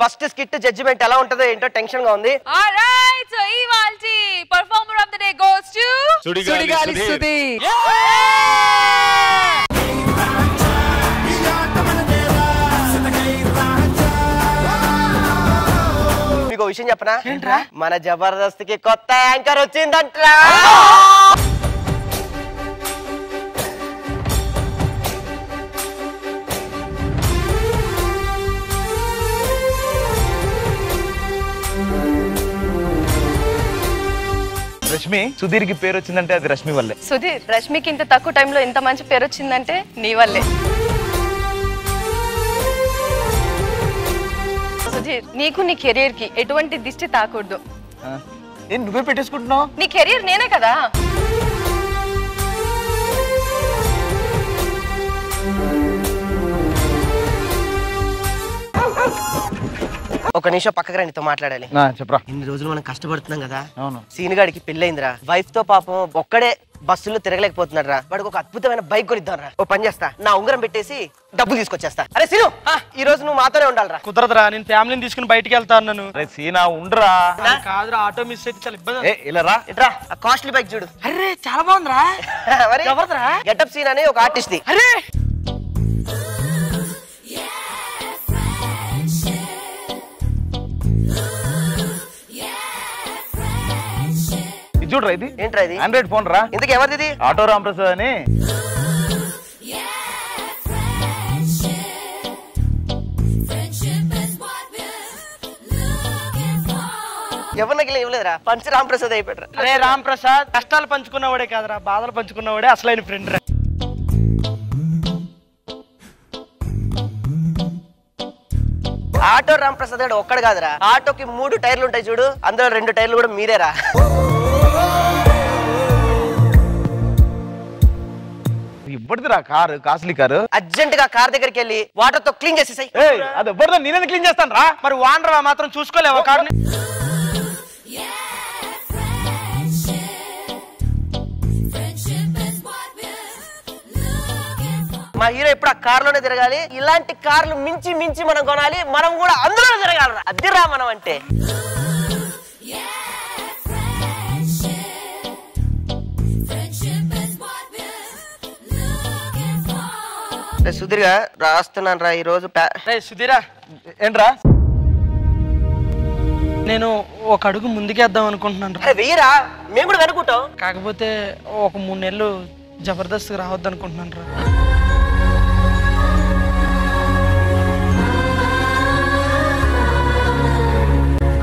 ఫస్ట్ స్కిట్ జడ్జిమెంట్ ఎలా ఉంటుందో ఏంటో టెన్షన్ గా ఉంది. Alright, so ఇవాల్టి performer of the day goes to Sudigali Sudheer. మీకు విషయం చెప్పనా? మన జబర్దస్త్ కి కొత్త యాంకర్ వచ్చిందంట్రా. రష్మి. సుధీర్ కి పేరు వచ్చిందంటే అది రష్మి వల్లే. సుధీర్, రష్మికి ఇంత తక్కువ టైంలో ఇంత మంచి పేరు వచ్చిందంటే నీ వల్లే. సుధీర్, నీకు నీ కెరీర్ కి ఎటువంటి దిష్టి తాకూడదు. నువ్వే పెట్టేసుకుంటున్నావు? నీ కెరీర్ నేనే కదా. ఒక నిమిషం పక్కకు రండితో మాట్లాడాలి. చెప్పరా. ఇన్ని రోజులు మనం కష్టపడుతున్నాం కదా. అవును. సీన్ గాడికి పెళ్ళైందిరా. వైఫ్ తో పాపం ఒక్కడే బస్సులో తిరగలేకపోతున్నాడు రా. వాడికి ఒక అద్భుతమైన బైక్ కొనిద్దాం రా. ఓ పని చేస్తా, నా ఉంగరం పెట్టేసి డబ్బులు తీసుకొచ్చేస్తా. అరే సీను, ఈ రోజు నువ్వు మాతోనే ఉండాలిరా. కుదరదురా, నేను ఫ్యామిలీని తీసుకుని బయటికి వెళ్తాను. నన్ను సీనా ఉండరా. కాదురా, ఆటో మిస్ అయితే చాలా ఇబ్బంది. ఇలా రా. ఇట్రా, ఆ కాస్ట్లీ బైక్ చూడు. అరే చాలా బాగుందిరా. ఎవరిదిరా? గెటప్ సీన్ అని ఒక ఆర్టిస్ట్ ది. అరే చూడరా, ఇది ఏంట్రా ఇది? ఆండ్రాయిడ్ ఫోన్ రా. ఇంతకు ఎవరిది? ఆటో రాంప్రసాద్ అని. ఎవరికి ఇవ్వలేదురా, పంచ రాంప్రసాద్ అయిపోయాడు. అరే రాంప్రసాద్ కష్టాలు పంచుకున్నవాడే కాదురా, బాధలు పంచుకున్నవాడే అసలైన ఫ్రెండ్ రా. ఆటో రాంప్రసాద్ గారు ఒక్కడు కాదురా, ఆటోకి 3 టైర్లు ఉంటాయి చూడు, అందులో 2 టైర్లు కూడా మీరేరా. ఇవ్వడుదిరా కారు, కాస్ట్లీ కారు. అర్జెంట్ గా కార్ దగ్గరికి వెళ్ళి వాటర్ తో క్లీన్ చేసేసాయి. అది ఇవ్వడుదా, నేనే క్లీన్ చేస్తాను రా. మరి వానరా మాత్రం చూసుకోలేవా కారుని? మా హీరో ఎప్పుడు ఆ కార్ లోనే తిరగాలి. ఇలాంటి కార్లు మించి మించి మనం కొనాలి, మనం కూడా అందులో తిరగాలి. అదిరా మనం అంటే. సుధీర్గా రాస్తున్నాను రా ఈ రోజు. సుధీరా ఏంట్రా? నేను ఒక అడుగు ముందుకేద్దాం అనుకుంటున్నాను రా. వెయ్యరా, మేము కూడా వెనుకుంటాం. కాకపోతే ఒక 3 నెలలు జబర్దస్త్ రావద్దు అనుకుంటున్నాను రా.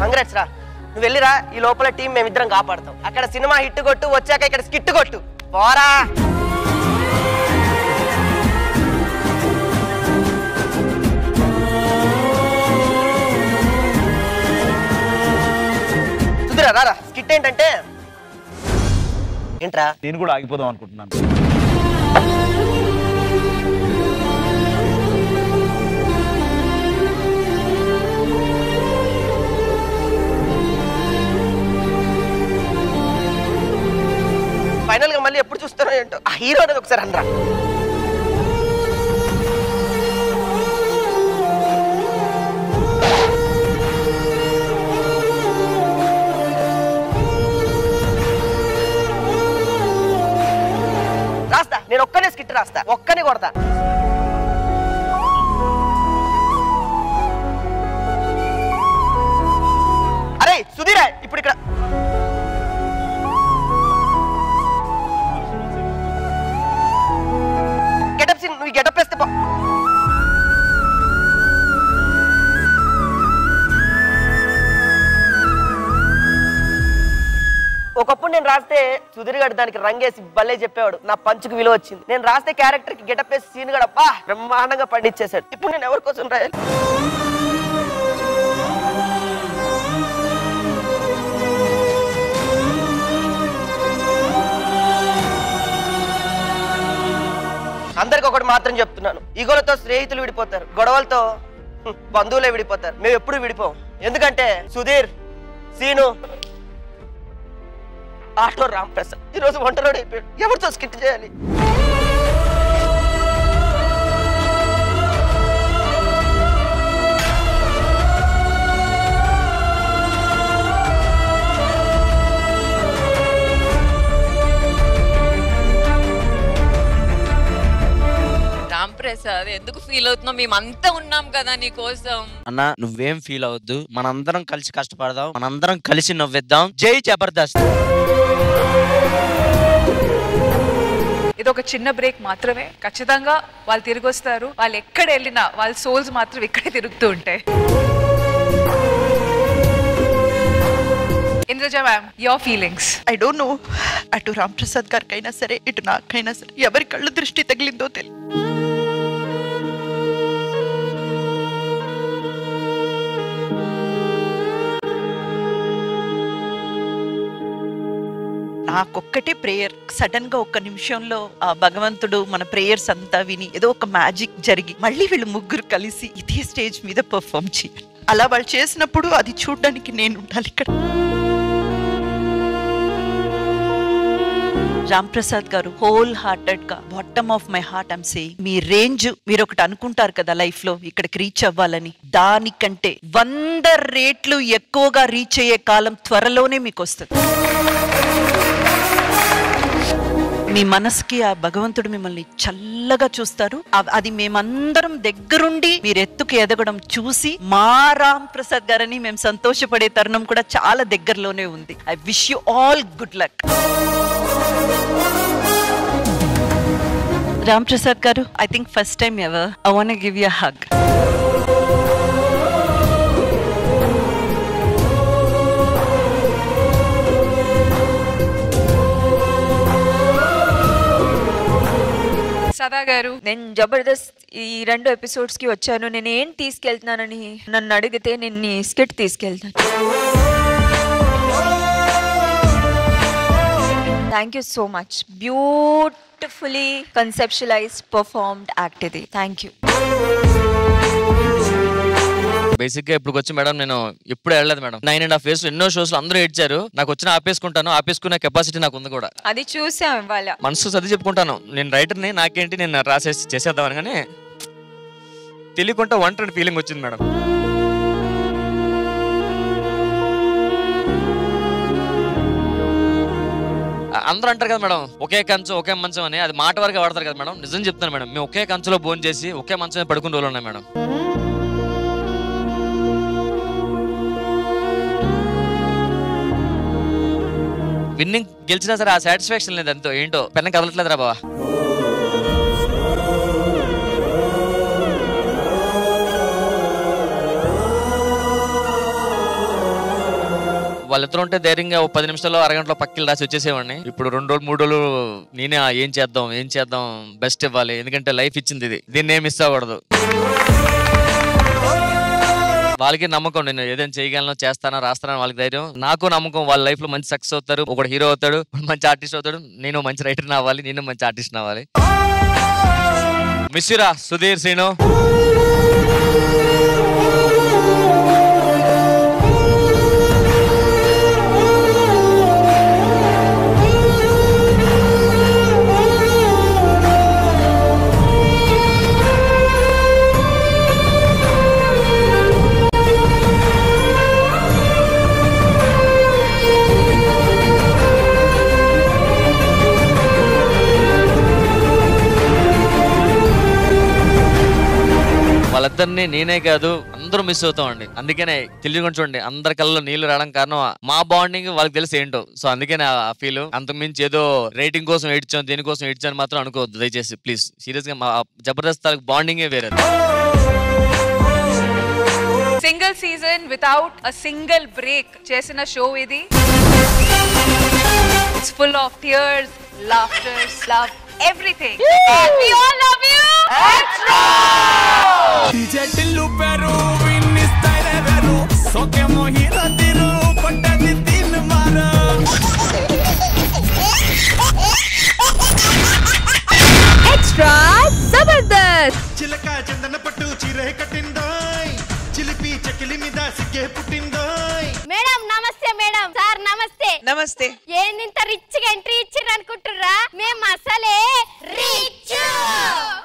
కంగ్రాట్స్ రా, నువ్వు వెళ్ళిరా. ఈ లోపల టీం మేమిద్దరం కాపాడుతాం. అక్కడ సినిమా హిట్ కొట్టు, వచ్చాక ఇక్కడ స్కిట్ కొట్టు. పోరా. సుధీరా రారా. స్కిట్ ఏంటంటే ఏంట్రా? నేను కూడా ఆగిపోదాం అనుకుంటున్నాను. ఫైనల్ గా మళ్ళీ ఎప్పుడు చూస్తానో ఏంటో. హీరో అనేది ఒకసారి అనరా. రాస్తా, నేను ఒక్కనే స్కిట్ రాస్తా, ఒక్కనే కొడతా. అరే సుధీరా, ఇప్పుడు ఇక్కడ గెటప్ సీన్, నువ్వు గెటప్ వేస్తే ఒకప్పుడు నేను రాస్తే సుధీర్ గారు దానికి రంగేసి భలే చెప్పేవాడు, నా పంచుకు విలువ వచ్చింది. నేను రాస్తే క్యారెక్టర్ కి గెటప్ వేసి సీన్ కూడా బ్రహ్మాండంగా పండించేశాడు. ఇప్పుడు నేను ఎవరి కోసం రాయాలి? అందరికి ఒకటి మాత్రం చెప్తున్నాను, ఈగోలతో స్నేహితులు విడిపోతారు, గొడవలతో బంధువులే విడిపోతారు. మేము ఎప్పుడు విడిపోం. ఎందుకంటే సుధీర్, సీను, ఆటో రాంప్రసాద్ ఈరోజు ఒంటరివాడు అయిపోయాడు. ఎవరితో స్కిట్ చేయాలి? రాంప్రసాద్ ఎందుకు ఫీల్ అవుతున్నావు? మేమంతా ఉన్నాం కదా నీ కోసం. అన్న నువ్వేం ఫీల్ అవద్దు, మనందరం కలిసి కష్టపడదాం, మనందరం కలిసి నవ్విద్దాం. జై జబర్దస్త్. ఇది ఒక చిన్న బ్రేక్ మాత్రమే. ఖచ్చితంగా వాళ్ళు తిరిగి వస్తారు. వాళ్ళు ఎక్కడ వెళ్ళినా వాళ్ళ సోల్స్ మాత్రం ఇక్కడే తిరుగుతూ ఉంటాయి. Indraja ma'am, your feelings. I don't know, అటు రాంప్రసాద్ గారికైనా సరే ఇటు నాకైనా సరే ఎవరి కళ్ళు దృష్టి తగిలిందో తెలియదు. నాకొక్కటే ప్రేయర్, సడన్ గా ఒక్క నిమిషంలో ఆ భగవంతుడు మన ప్రేయర్స్ అంతా విని ఏదో ఒక మ్యాజిక్ జరిగి మళ్ళీ వీళ్ళు ముగ్గురు కలిసి ఇదే స్టేజ్ మీద పర్ఫామ్ చేయాలి. అలా వాళ్ళు చేసినప్పుడు అది చూడడానికి నేను ఉండాలి ఇక్కడ. రాంప్రసాద్ గారు హోల్ హార్టెడ్ గా, bottom of my heart I'm saying, me range మీరు ఒకటి అనుకుంటారు కదా లైఫ్ లో ఇక్కడికి రీచ్ అవ్వాలని, దానికంటే 100 రెట్లు ఎక్కువగా రీచ్ అయ్యే కాలం త్వరలోనే మీకు వస్తుంది. మీ మనసుకి ఆ భగవంతుడు మిమ్మల్ని చల్లగా చూస్తారు. అది మేమందరం దగ్గరుండి మీరు ఎత్తుకు ఎదగడం చూసి మా రాంప్రసాద్ గారని మేము సంతోషపడే తరుణం కూడా చాలా దగ్గరలోనే ఉంది. I wish you all good luck. Ramprasad గారు, I think first time ever I want to give you a hug. Sada గారు, నేను జబర్దస్త్ ఈ 2 ఎపిసోడ్స్ కి వచ్చాను. నేను ఏం తీసుకెళ్తున్నానని నన్ను అడిగితే నేను స్కిట్ తీసుకెళ్తాను. Thank you so much. Beautifully conceptualized performed act ఇది. Thank you. బేసిక్ గా ఇప్పుడు వచ్చి మేడం నేను ఎప్పుడు వెళ్ళలేదు మేడం. 9.5 years ఎన్నో షోస్ లో అందరూ ఏడ్చారు. నాకు వచ్చిన ఆపేసుకుంటాను, ఆపేసుకునే కెపాసిటీ నాకు ఉంది కూడా. అది చూసాం ఇవాళ. మనసు చదివి చెప్పుకుంటాను, నేను రైటర్ని, నాకేంటి నేను రాసేసి చేసేద్దామని, కానీ తెలియకుండా ఒంటరి ఫీలింగ్ వచ్చింది మేడం. అందరూ అంటారు కదా మేడం ఒకే కంచం ఒకే మంచం అని, అది మాట వరకు వాడతారు కదా మేడం. నిజం చెప్తాను మేడం, మేము ఒకే కంచంలో భోజనం చేసి ఒకే మంచం మీద పడుకునే రోజులు ఉన్నాయి మేడం. విన్నింగ్ గెలిచినా సరే ఆ సాటిస్ఫాక్షన్ లేదు, అంతో ఏంటో పెన్న కదలట్లేదురా బావా. వాళ్ళిద్దరు ఉంటే ధైర్యంగా 10 నిమిషాల్లో అరగంటలో పక్కకి రాసి వచ్చేసేవాడిని. ఇప్పుడు 2 రోజులు 3 రోజులు నేనే ఏం చేద్దాం బెస్ట్ ఇవ్వాలి, ఎందుకంటే లైఫ్ ఇచ్చింది ఇది, దీన్ని ఏమి మిస్ అవ్వకూడదు. వాళ్ళకి నమ్మకం, నేను ఏదైనా చేయగలను, చేస్తానా, రాస్తానని వాళ్ళకి ధైర్యం. నాకు నమ్మకం వాళ్ళ లైఫ్ లో మంచి సక్సెస్ అవుతారు. ఒకడు హీరో అవుతాడు, మంచి ఆర్టిస్ట్ అవుతాడు, నేను మంచి రైటర్ అవ్వాలి, నేను మంచి ఆర్టిస్ట్ అవ్వాలి. మిస్ యు రా సుధీర్, శ్రీను. వాళ్ళిద్దరిని నేనే కాదు అందరూ మిస్ అవుతాం అండి. అందుకనే తెలియకుండా చూడండి అందరి కళ్ళలో నీళ్లు రావడం కారణం మా బాండింగ్ వాళ్ళకి తెలిసి ఏంటో. సో అందుకనే ఆ ఫీల్. అంతకుమించి ఏదో రేటింగ్ కోసం ఏడ్చాం దేనికోసం ఏడ్చాను మాత్రం అనుకోవద్దు దయచేసి ప్లీజ్. సీరియస్ గా మా జబర్దస్త్ బాండింగే వేరే. Single season without a single break చేసిన షో ఇది. It's full of tears, laughters, love, everything. We all love you. Extra! DJ Tillu peru vinnistaire veru soke mohira tiru pattadi tin mara Extra Zabardast. chilaka chandana pattu chire kattindoi chilipi chakili mida sikke puttindoi. Madam నమస్తే. Madam sir నమస్తే. నమస్తే. ఏందింత rich గా entry ఇచ్చిర్రు అనుకుంటుర్రా? మేము అసలే rich.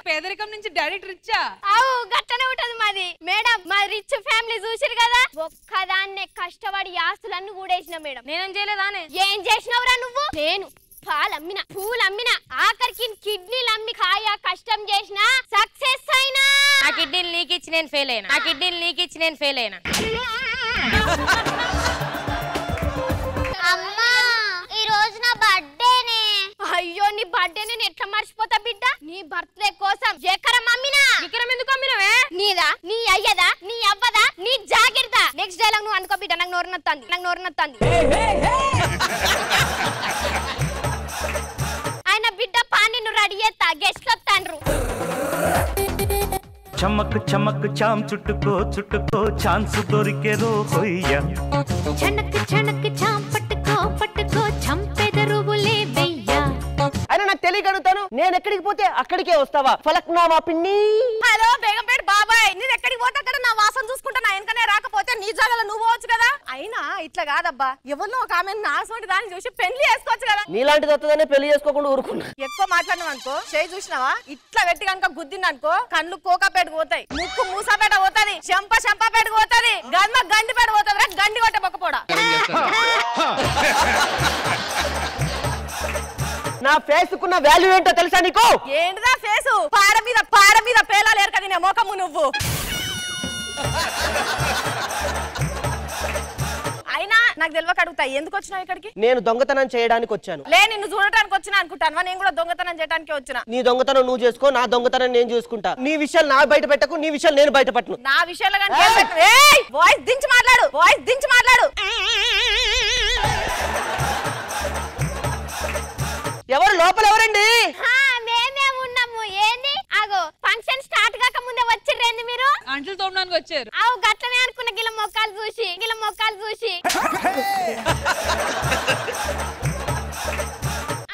పేదరికం నుంచి direct రిచ్చా? అవు గట్టనే ఉంటది మాది. మేడం మా రిచ్ ఫ్యామిలీ చూసిరు కదా, ఒక్కదాన్నే కష్టపడి ఆస్తులన్నీ కూడేసిన మేడం. నేనేం చేయలేదానే? ఏం చేసినవురా నువ్వు? నేను పాలు అమ్మిన, పూలు అమ్మిన, ఆఖరికి కిడ్నీలు అమ్మి కాయ కష్టం చేసిన సక్సెస్ అయినా. ఆ కిడ్నీలు నీకు ఇచ్చి నేను ఫెయిల్ అయినా. ఆ కిడ్నీలు నీకు ఇచ్చి నేను ఫెయిల్ అయినా. అమ్మా ఈ రోజు నా బర్త్డేనే. అయ్యో నీ బర్త్డే నేను ఎట్లా మర్చిపోతా బిడ్డ? నీ బర్త్డే కోసం ఎకరం అమ్మినా. ఎకరం ఎందుకు అమ్మినవే? నీదా, నీ అయ్యదా, నీ అవ్వదా, నీ జాగ్రత్త. నెక్స్ట్ డైలాగ్ నువ్వు అనుకో బిడ్డ. నాకు నోరు నొత్తంది. ఆయన బిడ్డ పాని నువ్వు రెడీ చేస్తా, గెస్ట్ వస్తాండ్రు. చమక్ చమక్ చాం చుట్టుకో చుట్టుకో ఛాన్స్ దొరికే రో హోయ్యా. చనక్ చనక్ చాం పట్టుకో పట్టుకో చంపెదరువులే వెయ్యా. అయినా నాకు తెలియగలుగుతాను, నేను ఎక్కడికి పోతే అక్కడికే వస్తావా? ఫలక్నామా పిన్ని. హలో బేగంపేట బాబాయ్, నేను ఎక్కడికి పోతే అక్కడ నా వాసన చూసుకుంటా. నా వెనకనే రాకపోతే నీ జాగాలో నువ్వు పోవచ్చు కదా. అయినా ఇట్లా కాదబ్బా, ఎవరినో ఒక ఆమె నాసోటి దాన్ని చూసి పెళ్లి చేసుకోవచ్చు కదా. నీలాంటిది వస్తుందనే పెళ్లి చేసుకోకుండా ఊరుకున్నా. ఎక్కువ మాట్లాడినావు అనుకో, చేయి చూసినావా ఇట్లా పెట్టి కనుక గుద్దింది అనుకో, కళ్ళు కోకాపేటకు పోతాయి, ముక్కు మూసాపేట పోతుంది, శంపాపేటకు పోతుంది, గన్మ గండిపేట పోతుంది. గండి కొట్టే పక్కపోడా. నా ఫేస్ కున్న వాల్యూ ఏంటో తెలుసా నీకు? ఏంటిదా ఫేసు? పార మీద పేలాలు ఏరకది నీ మోకము నువ్వు. అయినా నాకు తెలియక అడుగుతా, ఎందుకు వచ్చినావు ఇక్కడికి? నేను దొంగతనం చేయడానికి వచ్చాను. లే నిన్ను చూడటానికి వచ్చినా అనుకుంటాను. నేను కూడా దొంగతనం చేయడానికి వచ్చిన. నీ దొంగతనం నువ్వు చేసుకో, నా దొంగతనం నేను చూసుకుంటా. నీ విషయాలు నా బయట పెట్టకు, నీ విషయాలు నేను బయట పట్టను. నా విషయాలు వాయిస్ దించి మాట్లాడు, వాయిస్ దించి మాట్లాడు. ఎవరు లోపల? ఎవరండి? మేమే ఉన్నాము. ఏంది అగో ఫంక్షన్ స్టార్ట్ కాక ముందే వచ్చిర్రేంది మీరు? అంట్లు తోమడానికి వచ్చారు. అవు గట్లనే అనుకున్న గిల మొక్కలు చూసి.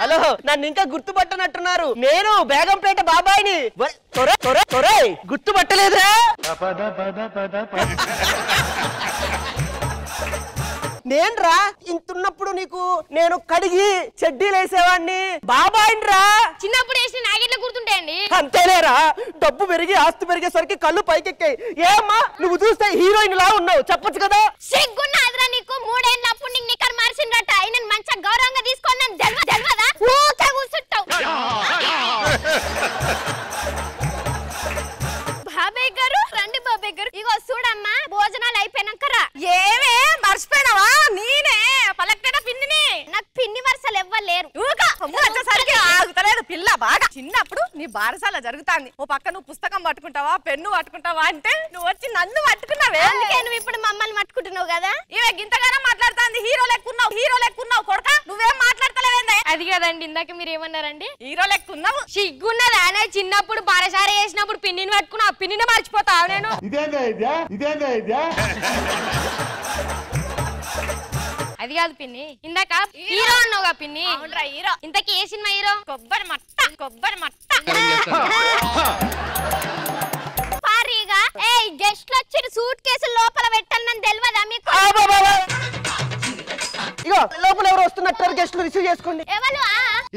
హలో, నన్ను ఇంకా గుర్తుపట్టనట్టున్నారు. నేను బేగంపేట బాబాయిని. గుర్తుపట్టలేదురా? నేన్రా ఇంతున్నప్పుడు నీకు నేను కడిగి చెడ్డీలు వేసేవాడిని. బాబాయిని రా. చిన్నప్పుడు వేసిన నాగెట్లా గుర్తుంటాయండి? అంతేలేరా, డబ్బు పెరిగి ఆస్తి పెరిగేసరికి కళ్ళు పైకెక్కాయి. ఏమ్మా నువ్వు చూస్తే హీరోయిన్ లా ఉన్నావు, చెప్పొచ్చు కదా. సిగ్గున్నాదిరా నీకు? 3 ఏళ్ళ అప్పుడు నీకు నిక్కర్ మార్చిండ్రట. ఆయన మంచిగా గౌరవంగా తీసుకొని నన్ను తెలియదా? ఊకే కూర్చుంటావు. బాబాయ్ గారు రండి. బాబాయ్ గారు ఇగో చూడమ్మా, భోజనాలు అయిపోయినాక రా. ఏమే మర్చిపోయినావా? నేనే పలక్కేట పిన్నిని. నాకు పిన్ని వరుసలు ఎవ్వలేరు. వచ్చేసరికి ఆగుతలేదు పిల్ల బాగా. చిన్నప్పుడు నీ బారసాల జరుగుతాంది. ఓ పక్క నువ్వు పుస్తకం పట్టుకుంటావా, పెన్ను పట్టుకుంటావా అంటే నువ్వు వచ్చి నన్ను పట్టుకున్నావే. అందుకే నువ్వు ఇప్పుడు మమ్మల్ని పట్టుకుంటున్నావు కదా. ఇవే గింతగానే మాట్లాడుతాంది. హీరో లెక్కున్నావు కొడక. నువ్వేం మాట్లాడతలేవేందే? అది కదండి ఇందాక మీరు ఏమన్నారండి? హీరో లెక్కున్నావు. సిగ్గున్నదా? చిన్నప్పుడు బారసార చేసినప్పుడు పిన్నిని పట్టుకున్నా, ఆ పిన్నిని మర్చిపోతావు. నేను అది కాదు పిన్ని, ఇందాక హీరో అన్నావుగా పిన్ని. హీరో ఇంతకీ ఏ సినిమా హీరో? కొబ్బరి మట్ట. పారీగా గెస్ట్లు వచ్చి సూట్ కేసులు లోపల పెట్టాలని తెలియదా మీకు? ఇగో లోపల ఎవరు వస్తున్నట్టు గెస్ట్లు రిసీవ్ చేసుకోండి. ఎవరు?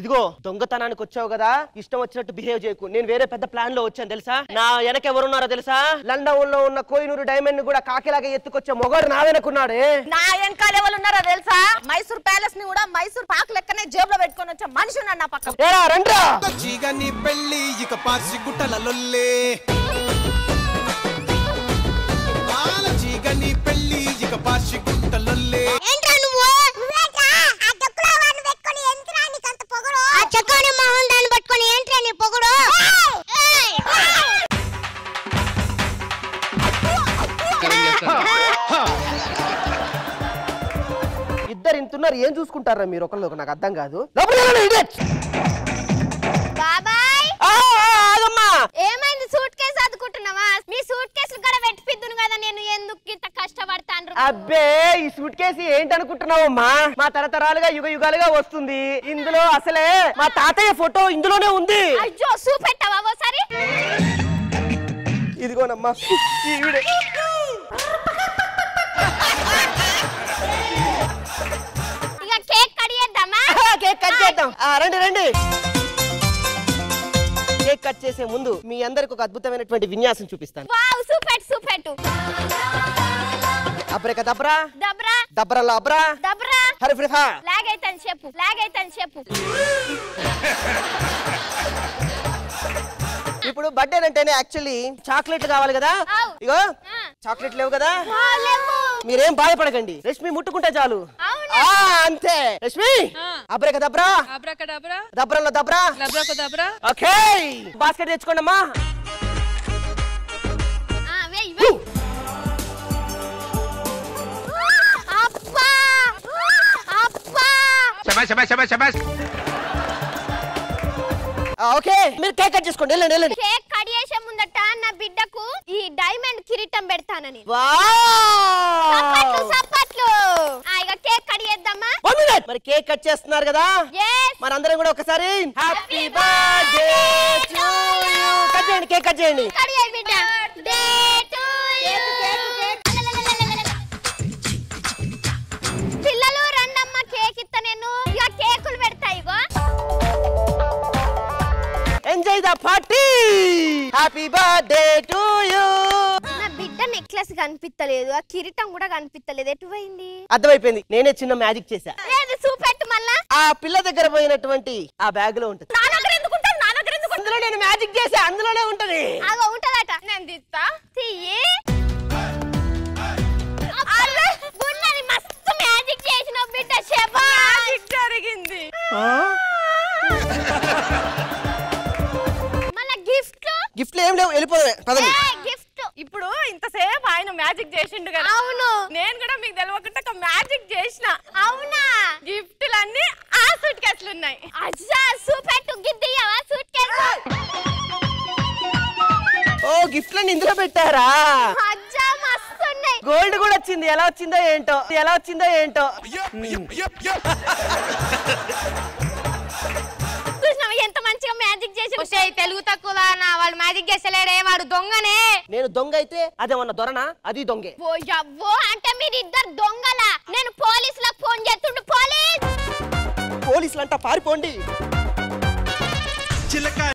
ఇదిగో దొంగతనానికి వచ్చావు కదా, ఇష్టం వచ్చినట్టు బిహేవ్ చేయకు. నేను వేరే పెద్ద ప్లాన్ లో వచ్చాను తెలుసా. నా వెనక ఎవరున్నారో తెలుసా? లండన్ లో ఉన్న కోహినూరు డైమండ్ ని కూడా కాకిలాగా ఎత్తుకొచ్చే మొగడు నా వెనకున్నాడే. నా వెనకాల ఎవరు ఉన్నారో తెలుసా? మైసూర్ ప్యాలెస్ ని కూడా మైసూర్ పాక్ లెక్కనే జేబులో పెట్టుకొని వచ్చే మనిషి ఉన్నాడు నా పక్కన. రండ్రా. పెళ్లి ఇక పార్సి గుట్టల లొల్లే ఇంతున్నారు ఇంతున్నారు ఏం చూసుకుంటారా మీరు ఒకళ్ళు నాకు అర్థం కాదు. బాబాయ్ ఆగమ్మా ఏమైంది? సూట్ కేసు అదుకుంటున్నావా? మీ సూట్ కేసులు కూడా పెట్టిద్దును కదా, నేను ఎందుకు ఇంత కష్టపడతాను? అబ్బే ఈ సూట్ కేసు ఏంటనుకుంటున్నావమ్మా? మా తరతరాలుగా యుగ యుగాలుగా వస్తుంది. ఇందులో అసలే మా తాతయ్య ఫోటో ఇందులోనే ఉంది. అయ్యో చూపెట్టావా ఓసారి? ఇదిగోనమ్మా ఈవిడే. ఇక కేక్ కట్ చేద్దామా? కేక్ కట్ చేద్దాం. రండి రండి. కేక్ కట్ చేసే ముందు మీ అందరికి ఒక అద్భుతమైనటువంటి విన్యాసం చూపిస్తాను. వావ్ సూపెట్ సూపెట్. అబ్రేక దబ్రా దబ్రా దబ్రలా అబ్రా దబ్రా హరిఫ్రిఫా లాగ్ అయితని చెప్పు, లాగ్ అయితని చెప్పు. ఇప్పుడు బర్త్డే అంటేనే యాక్చువల్లీ చాక్లెట్లు కావాలి కదా. ఇగో చాక్లెట్ లేవు కదా, మీరేం బాధపడకండి. రష్మి ముట్టుకుంటే చాలు. అంతే రష్మి. అబ్రేక దబ్రా దబ్రలా దబ్రా ఓకే. బాస్కెట్ తెచ్చుకోండి అమ్మా. ఓకే మీరు కేక్ కట్ చేసుకోండి. వెళ్ళండి వెళ్ళండి. కేక్ కట్ చేసే ముందట నా బిడ్డకు ఈ డైమండ్ కిరీటం పెడతానని. సప్పట్లు. ఇక కేక్ కట్ చేద్దామా? మరి కేక్ కట్ చేస్తున్నారు కదా, మనందరం కూడా ఒకసారి happy birthday to you. Cut చేయండి, కేక్ కట్ చేయండి. కట్ చేయి బిడ్డ. Day to you. పిల్లలు రండమ్మ కేక్ ఇస్తా నేను. ఇక కేకులు పెడతా. ఇగో enjoy the party. Happy birthday to you. నా బిడ్డ నెక్లెస్ కనిపిస్తలేదు, ఆ కిరీటం కూడా కనిపిస్తలేదు. ఎటు పోయింది? అర్థమైపోయింది, నేనే చిన్న మ్యాజిక్ చేశా. లేదు చూపెట్టు మళ్ళా. ఆ పిల్ల దగ్గర పోయినటువంటి ఆ బ్యాగ్ లో ఉంటుంది. నా దగ్గర ఎందుకుంటా? నా దగ్గర ఎందుకు? అందులో నేను మ్యాజిక్ చేసా, అందులోనే ఉంటది. అగో ఉంటదట. నేను తీస్తా. తీయి. అరే గున్నని మస్తు మ్యాజిక్ చేసిన బిడ్డ. శబా మ్యాజిక్ జరిగింది. గిఫ్ట్ ఏం లేవు, వెళ్ళిపోవే పదండి. గిఫ్ట్ ఇప్పుడు ఇంతసేపు ఆయన మ్యాజిక్ చేసిండు కదా. అవును. నేను కూడా మీకు తెలియకుండా ఒక మ్యాజిక్ చేసిన. అవునా? గిఫ్ట్లన్నీ ఆ సూట్ కేసులు ఉన్నాయి. అజ్జా సూపెట్టు గిద్దియవా సూట్ కేసు? ఓ గిఫ్ట్లని ఇందులో పెట్టారా? అజ్జా మస్తు ఉన్నాయి. గోల్డ్ కూడా వచ్చింది. ఎలా వచ్చిందో ఏంటో, ఎలా వచ్చిందో ఏంటో. ఎంత మంచిగా మ్యాజిక్ చేసి. తెలుగు తక్కువ వాళ్ళు మ్యాజిక్ చేసలేడే, వాడు దొంగనే. నేను దొంగ అయితే అదేమన్నా దొరనా? అది దొంగే. ఓ యవ్వో, అంటే మీరిద్దరు దొంగలా? నేను పోలీసులకు ఫోన్ చేస్తుండు. పోలీసులంట పారిపోండి. చిలక